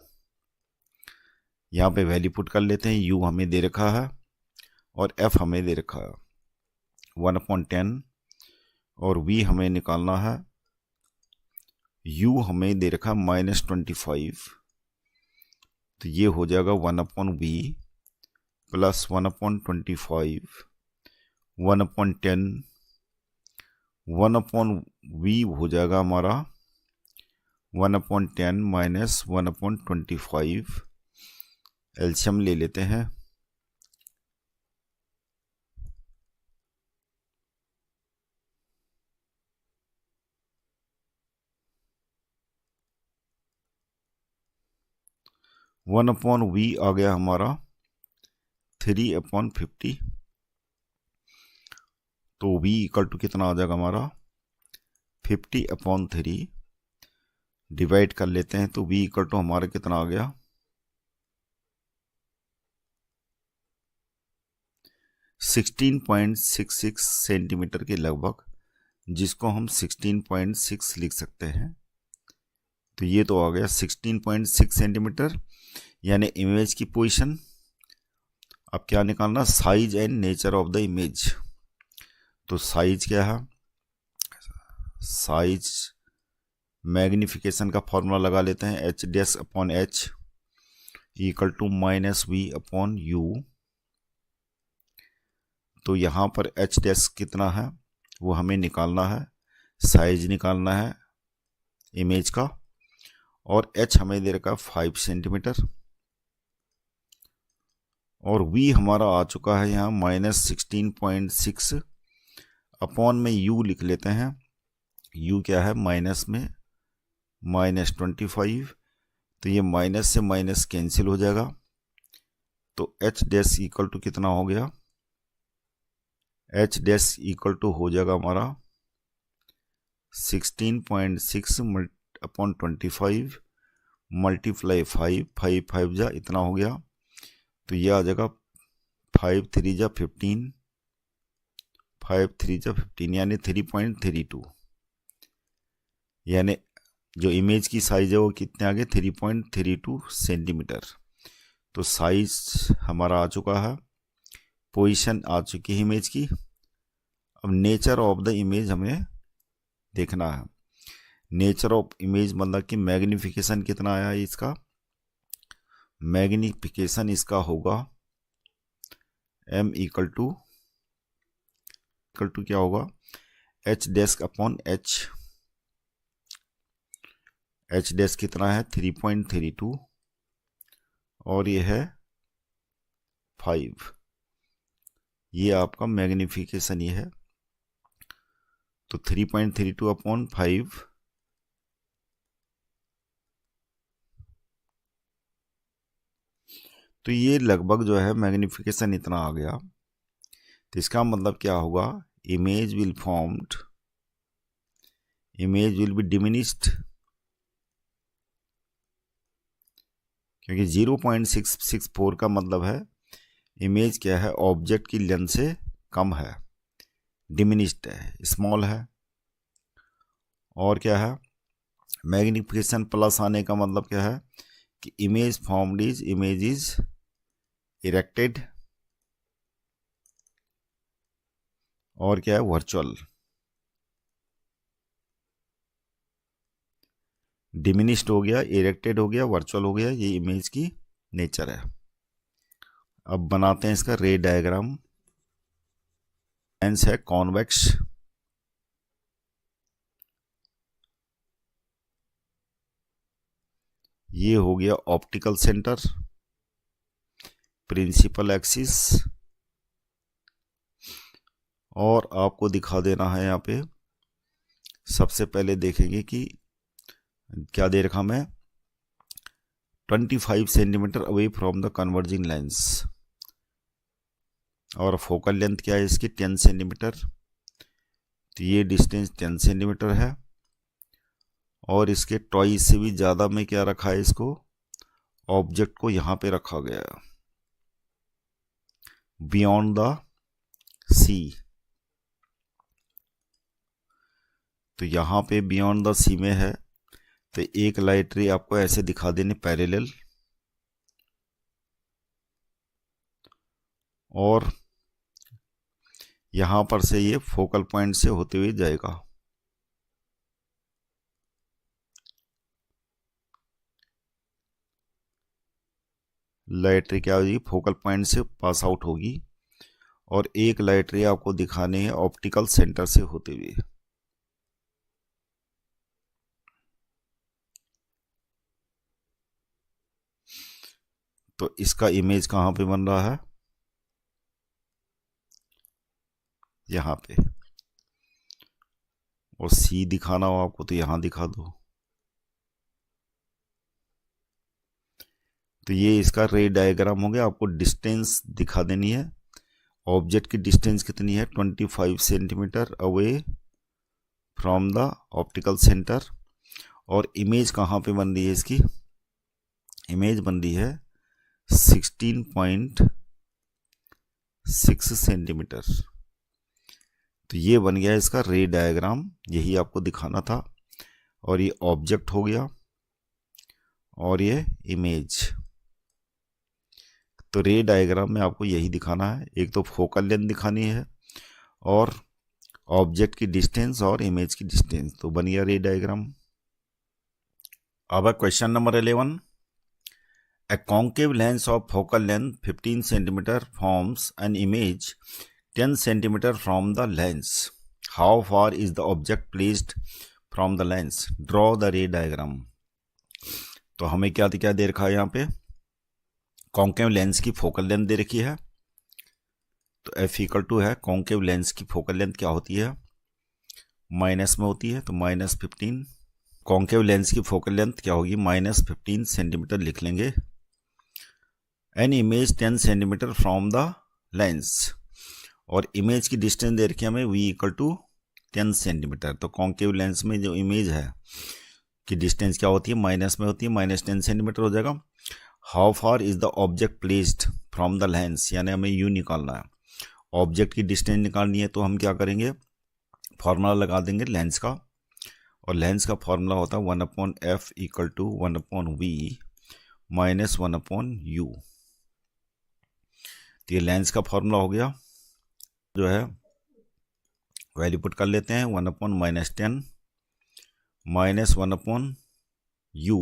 यहाँ पे वैल्यू पुट कर लेते हैं, u हमें दे रखा है और f हमें दे रखा है 1/10, और v हमें निकालना है, u हमें दे रखा -25, तो ये हो जाएगा 1/v प्लस 1/25, 1/10, 1/v हो जाएगा हमारा 1/10 माइनस 1/25। एलसीएम ले लेते हैं, वन अपॉन वी आ गया हमारा 3/50। तो v इक्वल टू कितना आ जाएगा हमारा 50/3, डिवाइड कर लेते हैं, तो v इक्वल टू हमारा कितना आ गया 16.66 सेंटीमीटर के लगभग, जिसको हम 16.6 लिख सकते हैं। तो ये तो आ गया 16.6 सेंटीमीटर, यानी इमेज की पोजीशन। अब क्या निकालना, size and nature of the image. तो साइज क्या है, साइज मैग्निफिकेशन का फॉर्मूला लगा लेते हैं, h dash upon H equal to minus v upon you. तो यहाँ पर एच डैश कितना है वो हमें निकालना है, साइज निकालना है इमेज का, और एच हमें दे रखा है 5 सेंटीमीटर, और वी हमारा आ चुका है यहाँ -16.6 अपॉन में यू लिख लेते हैं, यू क्या है माइनस में -25, तो ये माइनस से माइनस कैंसिल हो जाएगा, तो एच डैश इक्वल टू कितना हो गया, एच डैश इक्वल टू हो जाएगा हमारा 16.6 अपॉन 25 मल्टीप्लाई 5, 5 5 जा इतना हो गया, तो ये आ जाएगा 5 3 जा 15, 5 3 जा 15 यानी 3.32, यानी जो इमेज की साइज है वो कितने आ गए 3.32 सेंटीमीटर। तो साइज हमारा आ चुका है, पोजीशन आ चुकी है इमेज की। अब नेचर ऑफ द इमेज हमें देखना है, नेचर ऑफ इमेज मतलब कि मैग्निफिकेशन कितना आया है इसका, मैग्निफिकेशन इसका होगा m इक्वल टू क्या होगा, h dash upon h, h dash कितना है 3.32 और ये है 5, ये आपका मैग्निफिकेशन ये है, तो 3.32 अपॉन 5 तो ये लगभग जो है मैग्निफिकेशन इतना आ गया। तो इसका मतलब क्या होगा, image will formed, image will be diminished, क्योंकि 0.664 का मतलब है इमेज क्या है ऑब्जेक्ट की लेंथ से कम है, डिमिनिश्ड है, स्मॉल है। और क्या है मैग्निफिकेशन प्लस आने का मतलब क्या है कि image formed is, image is erected, और क्या है वर्चुअल, डिमिनिश्ड हो गया, इरेक्टेड हो गया, वर्चुअल हो गया, ये इमेज की नेचर है। अब बनाते हैं इसका रे डायग्राम। लेंस है कॉन्वेक्स, ये हो गया ऑप्टिकल सेंटर, प्रिंसिपल एक्सिस, और आपको दिखा देना है यहाँ पे, सबसे पहले देखेंगे कि क्या दे रखा मैं 25 centimetre away from the converging lens, और फोकल लेंथ क्या है इसकी 10 सेंटीमीटर, तो ये डिस्टेंस 10 सेंटीमीटर है, और इसके ट्वाइस से भी ज़्यादा में क्या रखा है इसको, ऑब्जेक्ट को यहाँ पे रखा गया बियॉन्ड द सी, तो यहाँ पे बियॉन्ड द सी में है, तो एक लाइट रे आपको ऐसे दिखा देने पैरेलल, और यहाँ पर से ये फोकल पॉइंट से होते हुए जाएगा, लाइट रे क्या होगी फोकल पॉइंट से पास आउट होगी, और एक लाइट रे आपको दिखाने हैं ऑप्टिकल सेंटर से होते हुए। तो इसका इमेज कहाँ पे बन रहा है, यहाँ पे, और सी दिखाना हो आपको तो यहाँ दिखा दो। तो ये इसका रे डायग्राम हो गया, आपको डिस्टेंस दिखा देनी है, ऑब्जेक्ट की डिस्टेंस कितनी है 25 centimetre away from the optical centre, और इमेज कहाँ पे बन रही है इसकी, इमेज बन रही है 16.6 सेंटीमीटर। तो ये बन गया इसका रे डायग्राम, यही आपको दिखाना था, और ये ऑब्जेक्ट हो गया और ये इमेज। तो रे डायग्राम में आपको यही दिखाना है, एक तो फोकल लेंथ दिखानी है और ऑब्जेक्ट की डिस्टेंस और इमेज की डिस्टेंस, तो बन गया रे डायग्राम। अब है question number 11। A concave lens of focal length 15 cm forms an image 10 cm from the lens. How far is the object placed from the lens? Draw the ray diagram. तो हमें क्या दे रखा है यहाँ पे, कॉन्केव लेंस की focal length दे रखी है। तो F इक्वल टू है, कॉन्केव लेंस की फोकल लेंथ क्या होती है, माइनस में होती है, तो -15। कॉन्केव लेंस की फोकल लेंथ क्या होगी, -15 सेंटीमीटर लिख लेंगे। An image 10 centimetre from the lens, और इमेज की डिस्टेंस दे रखी है हमें V इक्वल टू 10 सेंटीमीटर। तो कॉन्केव लेंस में जो इमेज है की डिस्टेंस क्या होती है, माइनस में होती है, -10 सेंटीमीटर हो जाएगा। How far is the object placed from the lens, यानी हमें यू निकालना है, ऑब्जेक्ट की डिस्टेंस निकालनी है। तो हम क्या करेंगे, फॉर्मूला लगा देंगे लेंस का, और लेंस का फॉर्मूला होता है 1/f equal to 1/v minus 1/u। तो ये लेंस का फॉर्मूला हो गया, जो है वैल्यू पुट कर लेते हैं, 1/-10 माइनस 1/u,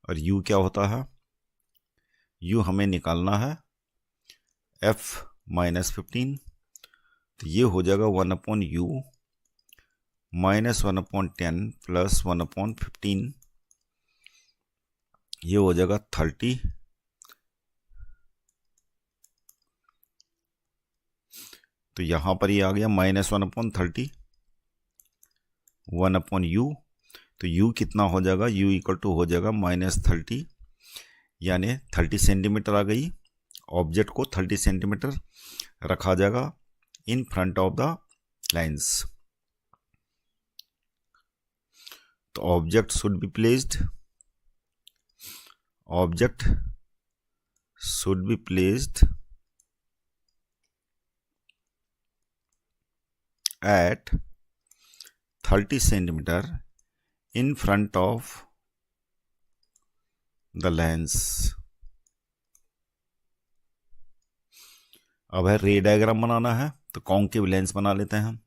और u क्या होता है, u हमें निकालना है f -15, तो ये हो जाएगा 1/u माइनस 1/10 प्लस 1/15, ये हो जाएगा 30। तो यहाँ पर ये आ गया -1/30 1/u, तो u कितना हो जाएगा, u इक्वल टू हो जाएगा -30, यानी 30 सेंटीमीटर आ गई। ऑब्जेक्ट को 30 सेंटीमीटर रखा जाएगा in front of the lens. तो object should be placed at 30 centimeter in front of the lens। अब है रे डायग्राम बनाना है, तो कॉन्केव लेंस बना लेते हैं हम।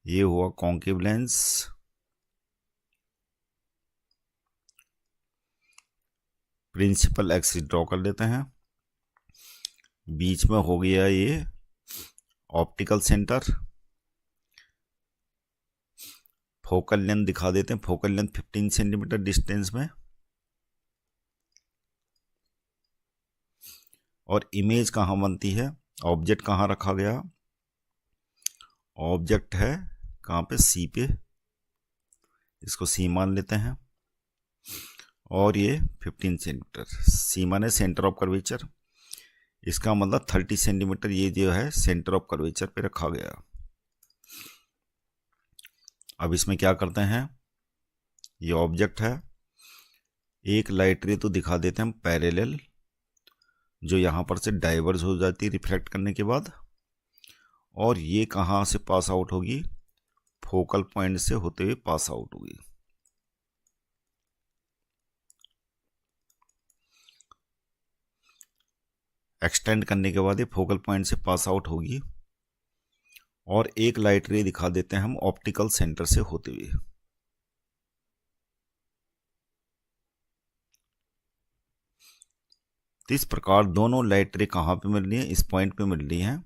ये हुआ concave lens, principal axis draw कर लेते हैं, बीच में हो गया ये ऑप्टिकल सेंटर। फोकल लेंथ दिखा देते हैं, फोकल लेंथ 15 सेंटीमीटर डिस्टेंस में, और इमेज कहाँ बनती है, ऑब्जेक्ट कहाँ रखा गया, ऑब्जेक्ट है कहाँ पे, सी पे, इसको सी मान लेते हैं, और ये 15 सेंटीमीटर, सी माने सेंटर ऑफ कर्वेचर, इसका मतलब 30 सेंटीमीटर ये जो है सेंटर ऑफ कर्वेचर पे रखा गया। अब इसमें क्या करते हैं, ये ऑब्जेक्ट है, एक लाइट रे तो दिखा देते हैं हम पैरेलल, जो यहाँ पर से डाइवर्ज हो जाती है रिफ्लेक्ट करने के बाद, और ये कहाँ से पास आउट होगी, फोकल पॉइंट से होते हुए पास आउट होगी। एक्सटेंड करने के बाद ये फोकल पॉइंट से पास आउट होगी, और एक लाइट रे दिखा देते हैं हम ऑप्टिकल सेंटर से होते हुए। तो इस प्रकार दोनों लाइट रे कहाँ पे मिल रही है, इस पॉइंट पे मिल रही है,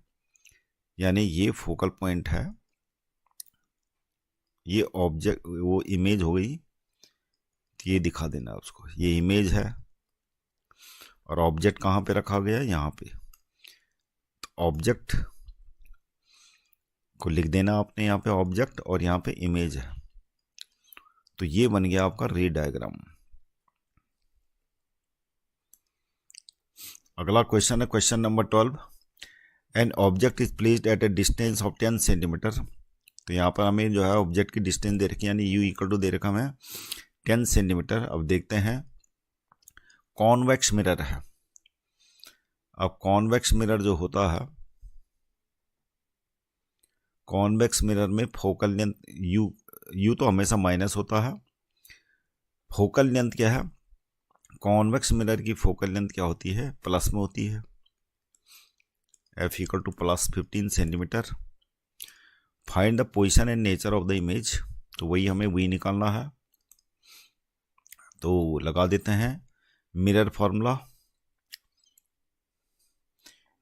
यानी ये फोकल पॉइंट है, ये ऑब्जेक्ट वो इमेज हो गई, तो ये दिखा देना उसको, ये इमेज है, और ऑब्जेक्ट कहाँ पे रखा गया है, यहाँ पे। तो ऑब्जेक्ट को लिख देना आपने यहाँ पे ऑब्जेक्ट, और यहाँ पे इमेज है, तो ये बन गया आपका रे डायग्राम। अगला क्वेश्चन है question number 12। An object is placed at a distance of 10 centimetre. तो यहाँ पर हमें जो है ऑब्जेक्ट की डिस्टेंस दे रखी है, यानी यू इक्वल टू दे रखा हमें 10 सेंटीमीटर। अब देखते हैं, कॉन्वेक्स मिरर है। अब कॉन्वेक्स मिरर जो होता है, कॉन्वेक्स मिरर में फोकल लेंथ यू तो हमेशा माइनस होता है, फोकल लेंथ क्या है, कॉन्वेक्स मिरर की फोकल लेंथ क्या होती है, प्लस में होती है, f equal to +15 centimetre. Find the position and nature of the image, तो वही हमें वी निकालना है। तो लगा देते हैं mirror formula.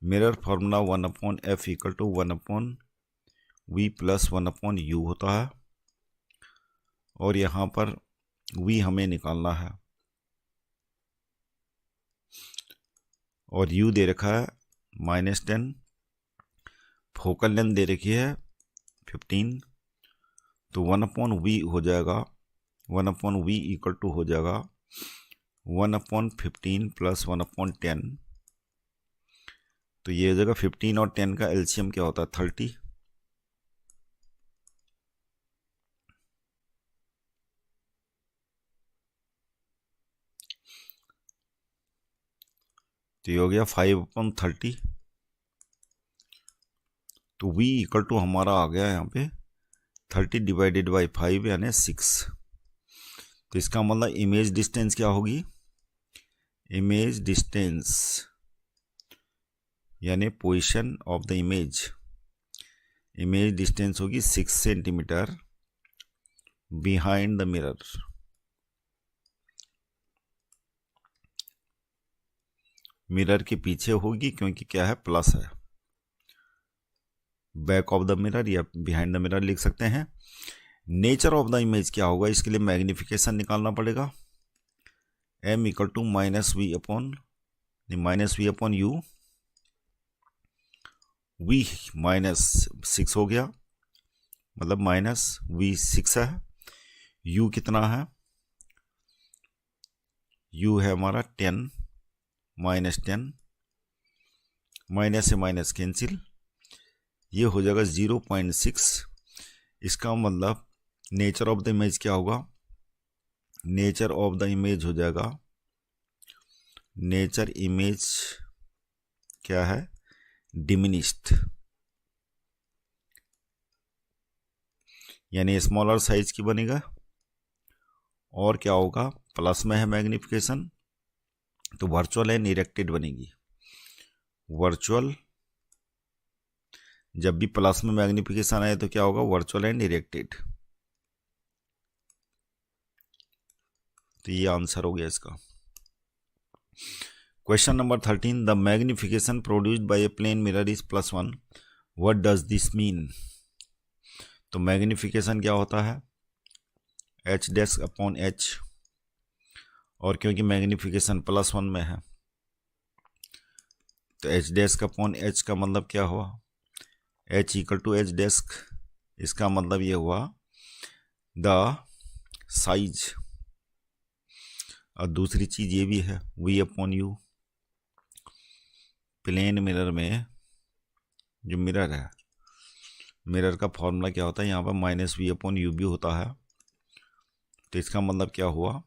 Mirror formula 1/f equal to 1/v plus 1/u होता है, और यहाँ पर v हमें निकालना है, और u दे रखा है -10, फोकल लेंथ दे रखी है 15, तो 1/v हो जाएगा, 1/v इक्वल टू हो जाएगा 1/15 प्लस 1/10, तो ये हो जाएगा 15 और 10 का एलसीएम क्या होता है 30, तो ये हो गया 5/30। तो v इक्वल टू हमारा आ गया यहाँ पे 30 डिवाइडेड बाई 5 यानी 6। तो इसका मतलब इमेज डिस्टेंस क्या होगी, इमेज डिस्टेंस यानी position of the image, image distance होगी 6 centimetre behind the mirror. Mirror के पीछे होगी क्योंकि क्या है प्लस है, बैक ऑफ द मिरर या बिहाइंड द मिरर लिख सकते हैं। नेचर ऑफ द इमेज क्या होगा, इसके लिए मैग्निफिकेशन निकालना पड़ेगा, m equal to -v upon u, v -6 हो गया, मतलब -v6 है, u कितना है, u है हमारा 10, -10, माइनस से माइनस कैंसिल, ये हो जाएगा 0.6। इसका मतलब नेचर ऑफ द इमेज क्या होगा, नेचर ऑफ द इमेज हो जाएगा, नेचर इमेज क्या है डिमिनिश्ड, यानी स्मॉलर साइज की बनेगा, और क्या होगा प्लस में है मैग्निफिकेशन, तो वर्चुअल एंड इरेक्टेड बनेगी। वर्चुअल जब भी प्लस में मैग्निफिकेशन आए तो क्या होगा वर्चुअल एंड इरेक्टेड, तो ये आंसर हो गया इसका। Question number 13, the magnification produced by a plane mirror is +1, what does this mean. तो मैग्निफिकेशन क्या होता है h'/h, और क्योंकि मैग्निफिकेशन +1 में है तो h'/h का मतलब क्या हुआ, h इक्वल टू h', इसका मतलब ये हुआ द साइज, और दूसरी चीज ये भी है v/u, प्लेन मिरर में जो मिरर है, मिरर का फॉर्मूला क्या होता है यहाँ पर -v/u भी होता है, तो इसका मतलब क्या हुआ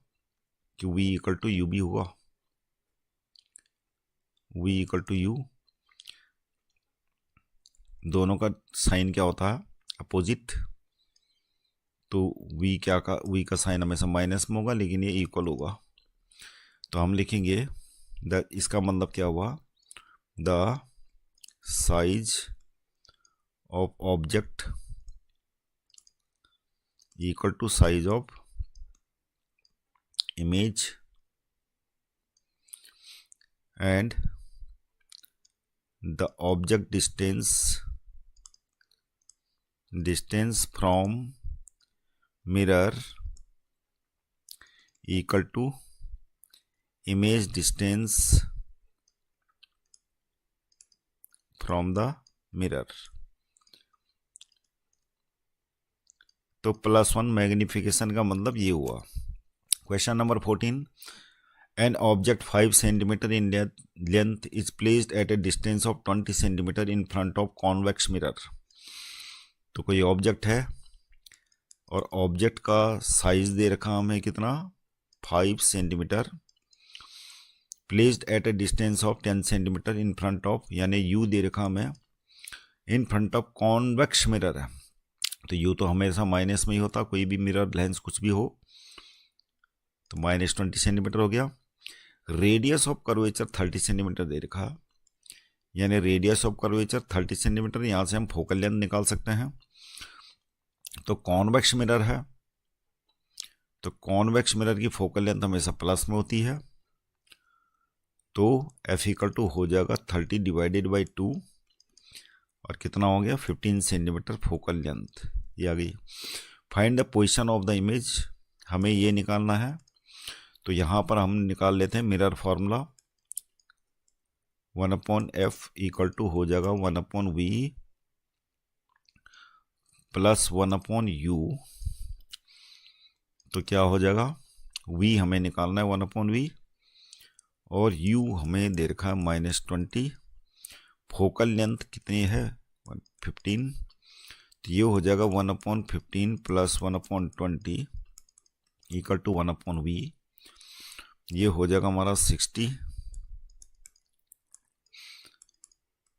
कि v इक्वल टू u भी हुआ, v इक्वल टू u, दोनों का साइन क्या होता है अपोजिट, तो v का साइन हमेशा माइनस में होगा, लेकिन ये इक्वल होगा, तो हम लिखेंगे इसका मतलब क्या हुआ the size of object equal to size of image and the object distance from mirror equal to image distance from the mirror. तो +1 मैग्निफिकेशन का मतलब ये हुआ। Question number 14, an object 5 centimetre in length is placed at a distance of 20 centimetre in front of convex mirror. तो कोई object है और object का साइज दे रखा हमें कितना 5 centimetre, placed at a distance of 10 centimetre in front of, यानी you they रखा हमें इन फ्रंट ऑफ कॉन्वेक्स मिरर है, तो यू तो हमेशा माइनस में ही होता, कोई भी मिरर लेंस कुछ भी हो, तो -20 सेंटीमीटर हो गया। रेडियस ऑफ कर्वेचर 30 सेंटीमीटर दे रखा, यानी रेडियस ऑफ कर्वेचर 30 सेंटीमीटर, यहाँ से हम फोकल लेंथ निकाल सकते हैं, तो कॉन्वेक्स मिरर है, तो कॉन्वेक्स मिरर की फोकल लेंथ हमेशा प्लस में होती है, तो F इक्वल टू हो जाएगा 30 डिवाइडेड बाई 2 और कितना हो गया 15 सेंटीमीटर फोकल लेंथ, ये आ गई। Find the position of the image, हमें ये निकालना है, तो यहाँ पर हम निकाल लेते हैं mirror formula 1/f equal to हो जाएगा 1/v प्लस 1/u, तो क्या हो जाएगा v हमें निकालना है 1/v और u हमें दे रखा है -20, फोकल लेंथ कितनी है 15, तो ये हो जाएगा 1/15 प्लस 1/20 इक्वल टू 1/v, ये हो जाएगा हमारा 60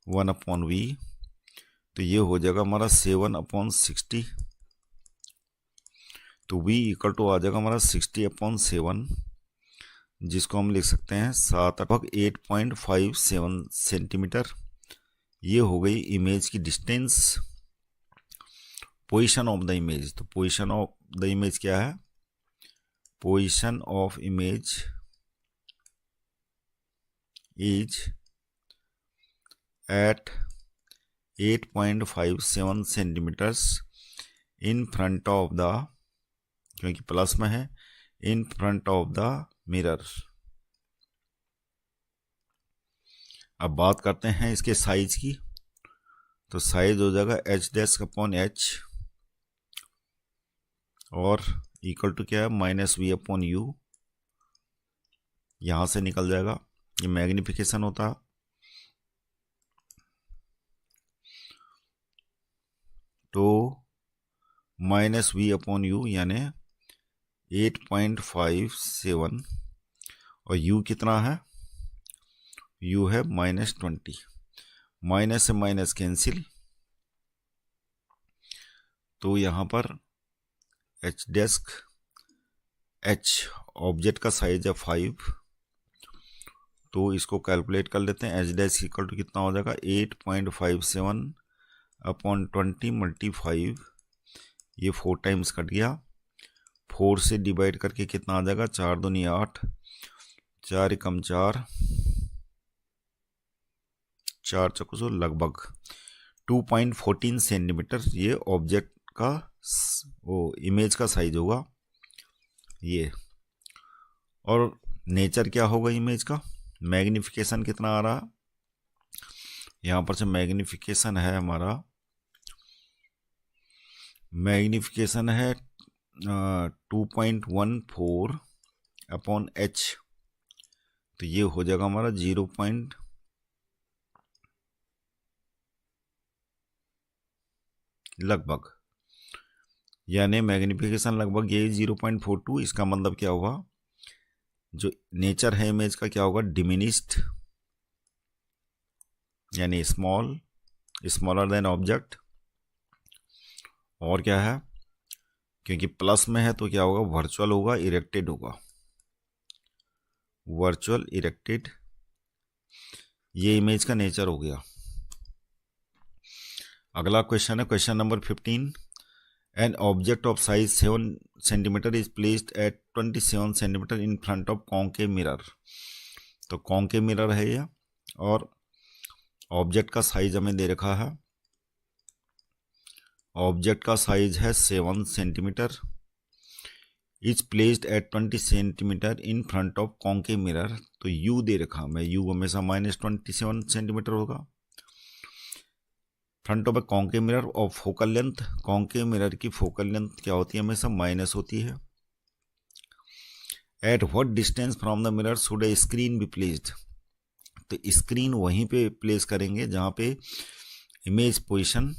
1/v, तो ये हो जाएगा हमारा 7/60, तो v इक्वल टू आ जाएगा हमारा 60/7, जिसको हम लिख सकते हैं 8.57 सेंटीमीटर। ये हो गई इमेज की distance. Position of the image, तो पोजीशन ऑफ द इमेज क्या है, position of image is at 8.57 centimetres in front of the, क्योंकि प्लस में है, in front of the mirror. अब बात करते हैं इसके साइज की, तो साइज हो जाएगा h'/h और इक्वल टू क्या है -v/u, यहां से निकल जाएगा, ये मैग्निफिकेशन होता है, तो -v/u यानी 8.57 और u कितना है, u है -20, माइनस से माइनस कैंसिल, तो यहाँ पर h' ऑब्जेक्ट का साइज है 5, तो इसको कैलकुलेट कर लेते हैं। h' इक्वल टू कितना हो जाएगा 8.57/20 × 5, ये 4 टाइम्स कट गया, 4 से डिवाइड करके कितना आ जाएगा 4 दूनी 8, 4 एकम 4, 4 चौको सो लगभग 2.14 सेंटीमीटर ये ऑब्जेक्ट का वो इमेज का साइज होगा ये। और नेचर क्या होगा इमेज का, मैग्निफिकेशन कितना आ रहा, यहाँ पर से मैग्निफिकेशन है हमारा, मैग्निफिकेशन है 2.14/h, तो ये हो जाएगा हमारा 0. लगभग, यानी मैग्निफिकेशन लगभग ये 0.42, इसका मतलब क्या होगा, जो नेचर है इमेज का क्या होगा डिमिनिश्ड, यानी स्मॉल, स्मॉलर देन ऑब्जेक्ट। और क्या है, क्योंकि प्लस में है तो क्या होगा वर्चुअल होगा, इरेक्टेड होगा, वर्चुअल इरेक्टेड, ये इमेज का नेचर हो गया। अगला क्वेश्चन है question number 15, an object of size 7 centimetre is placed eight 27 centimetre in front of concave mirror. तो कॉन्केव मिरर है यह, और ऑब्जेक्ट का साइज हमें दे रखा है, ऑब्जेक्ट का साइज है 7 centimetre, is placed eight 20 centimetre in front of concave mirror, तो u दे रखा हमें, u हमेशा -27 सेंटीमीटर होगा, front of a concave mirror और फोकल लेंथ, कॉन्केव मिरर की फोकल लेंथ क्या होती है हमेशा माइनस होती है। At what distance from the mirror should A screen be placed, तो स्क्रीन वहीं पे प्लेस करेंगे जहाँ पे इमेज पोजीशन,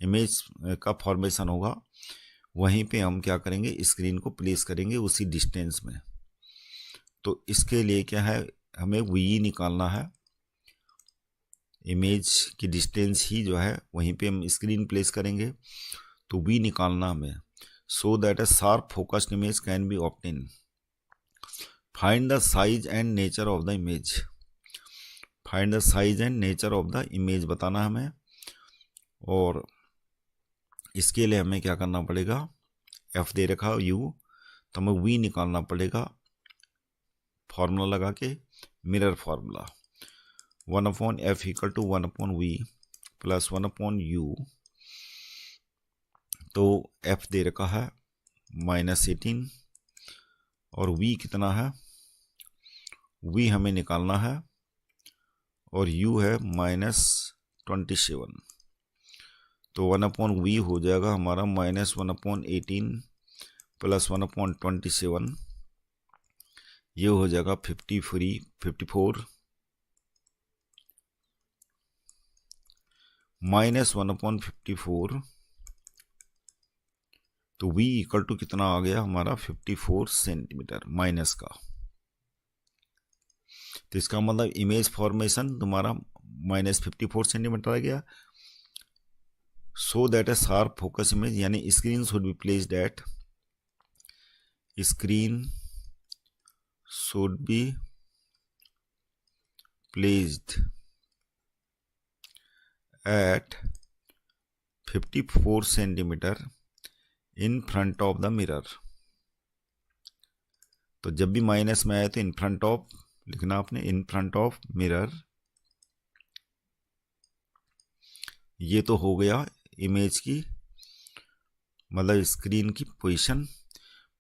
इमेज का फॉर्मेशन होगा, वहीं पे हम क्या करेंगे स्क्रीन को प्लेस करेंगे उसी डिस्टेंस में। तो इसके लिए क्या है, हमें v निकालना है, इमेज की डिस्टेंस ही जो है वहीं पे हम स्क्रीन प्लेस करेंगे, तो v निकालना हमें, सो that a sharp focused image can be obtain. Find the size and nature of the image, find the size and nature of the image बताना हमें, और इसके लिए हमें क्या करना पड़ेगा, एफ दे रखा u, तो हमें v निकालना पड़ेगा फॉर्मूला लगा के, mirror formula 1/f equal to 1/v plus 1/u। तो f दे रखा है -18 और v कितना है, v हमें निकालना है और u है -27। तो 1/v हो जाएगा हमारा -1/18 प्लस 1/27, ये हो जाएगा 54 -1/54। तो v इक्वल टू कितना आ गया हमारा 54 सेंटीमीटर माइनस का। तो इसका मतलब इमेज फॉर्मेशन तुम्हारा -54 सेंटीमीटर आ गया। So that a sharp focus image, यानी screen should be placed at, screen should be placed at 54 centimetre in front of the mirror. तो जब भी माइनस में आए तो इन फ्रंट ऑफ लिखना आपने, इन फ्रंट ऑफ मिरर। ये तो हो गया इमेज की, मतलब स्क्रीन की position.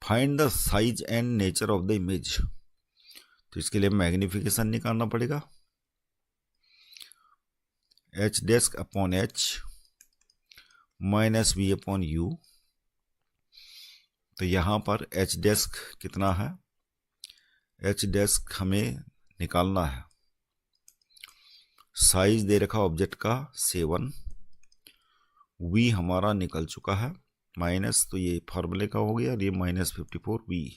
Find the size and nature of the image, तो इसके लिए मैग्निफिकेशन निकालना पड़ेगा, h desk upon h minus v upon u। तो यहाँ पर h डेस्क कितना है, h डेस्क हमें निकालना है, साइज दे रखा ऑब्जेक्ट का 7, v हमारा निकल चुका है माइनस, तो ये फार्मूले का हो गया, और ये -54v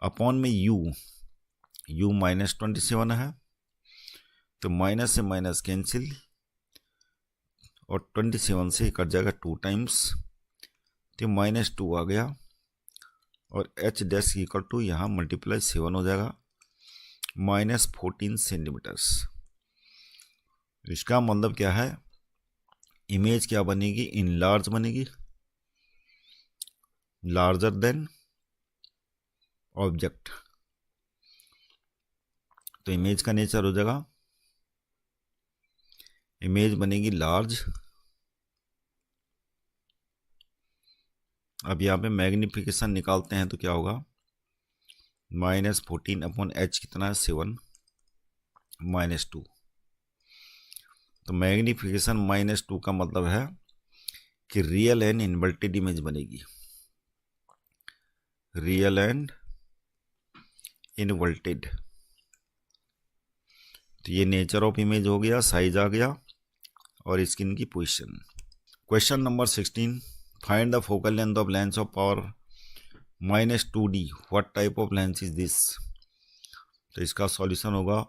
अपॉन में u -27 है, तो माइनस से माइनस कैंसिल और 27 से कट जाएगा 2 टाइम्स, तो -2 आ गया, और h डैश इक्वल टू यहाँ मल्टीप्लाई 7 हो जाएगा -14 सेंटीमीटर्स। इसका मतलब क्या है, इमेज क्या बनेगी, इन लार्ज बनेगी, लार्जर देन ऑब्जेक्ट। तो इमेज का नेचर हो जाएगा, इमेज बनेगी लार्ज। अब यहाँ पे मैग्निफिकेशन निकालते हैं तो क्या होगा, -14 अपॉन h कितना है 7 -2। तो मैग्निफिकेशन -2 का मतलब है कि रियल एंड इन्वर्टेड इमेज बनेगी, रियल एंड इन्वर्टेड। तो ये नेचर ऑफ इमेज हो गया, साइज आ गया, और स्क्रीन की position. Question number 16, find the focal length of lens of power -2d, what type of lens is this. तो इसका सॉल्यूशन होगा,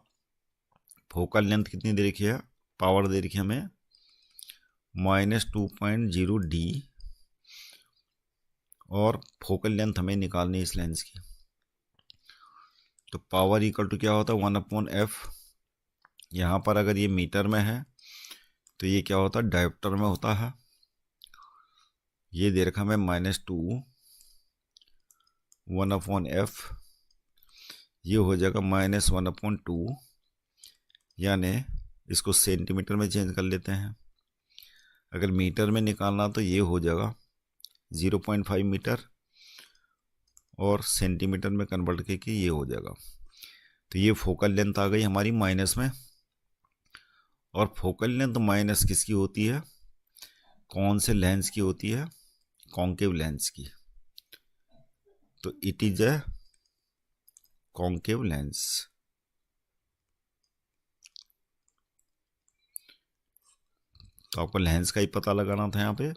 फोकल लेंथ कितनी दे रखी है, पावर दे रखी है हमें -2.0d, और फोकल लेंथ हमें निकालनी है इस लेंस की। तो पावर इक्वल टू क्या होता है 1/f। यहाँ पर अगर ये मीटर में है तो ये क्या होता है, डायोप्टर में होता है। ये दे रखा हमें -2 1/f, ये हो जाएगा -1/2, यानी इसको सेंटीमीटर में चेंज कर लेते हैं। अगर मीटर में निकालना तो ये हो जाएगा 0.5 मीटर, और सेंटीमीटर में कन्वर्ट करके ये हो जाएगा। तो ये फोकल लेंथ आ गई हमारी माइनस में, और फोकल लेंथ माइनस किसकी होती है, कौन से लेंस की होती है, कॉन्केव लेंस की। तो it is a concave lens. तो आपको लेंस का ही पता लगाना था यहाँ पे,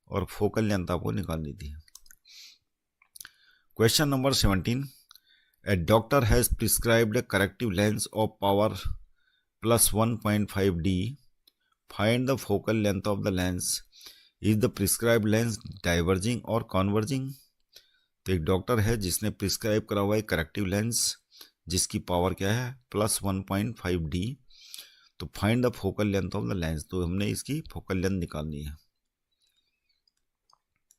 और फोकल लेंथ आपको निकालनी थी। Question number 17, A doctor has prescribed a corrective lens of power +1.5d, find the focal length of the lens, is the prescribed lens diverging और कॉन्वर्जिंग। तो एक डॉक्टर है जिसने प्रिस्क्राइब करा हुआ है करेक्टिव लेंस, जिसकी पावर क्या है +1.5d। तो find the focal length of the lens, तो हमने इसकी फोकल लेंथ निकालनी है।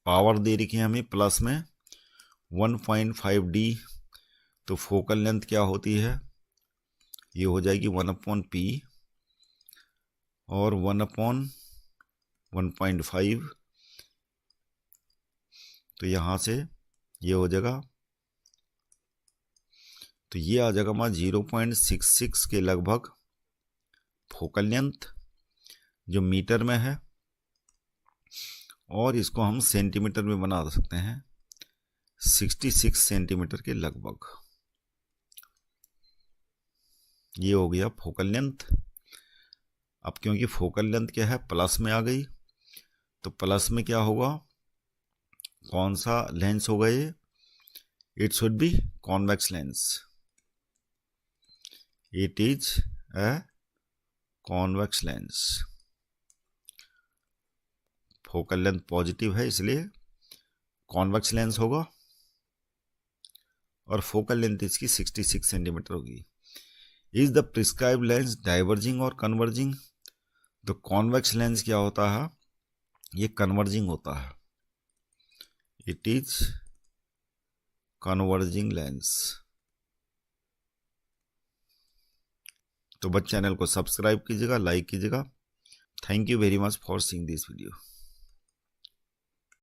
पावर दे रखी है हमें प्लस में 1.5D, तो फोकल लेंथ क्या होती है, ये हो जाएगी 1/P और 1/1.5, तो यहाँ से ये हो जाएगा, तो ये आ जाएगा हमारा 0.66 के लगभग फोकल लेंथ जो मीटर में है, और इसको हम सेंटीमीटर में बना सकते हैं 66 सेंटीमीटर के लगभग। ये हो गया फोकल लेंथ। अब क्योंकि फोकल लेंथ क्या है, प्लस में आ गई, तो प्लस में क्या होगा, कौन सा लेंस होगा ये, it should be convex lens, it is a convex lens. Focal length positive है इसलिए कॉन्वेक्स लेंस होगा, और फोकल लेंथ इसकी 66 सेंटीमीटर होगी। Is the prescribe lens diverging और कन्वर्जिंग, तो कॉन्वेक्स लेंस क्या होता है, ये कन्वर्जिंग होता है, इट इज कन्वर्जिंग लेंस। तो बस चैनल को सब्सक्राइब कीजिएगा, लाइक कीजिएगा। Thank you very much for seeing this video.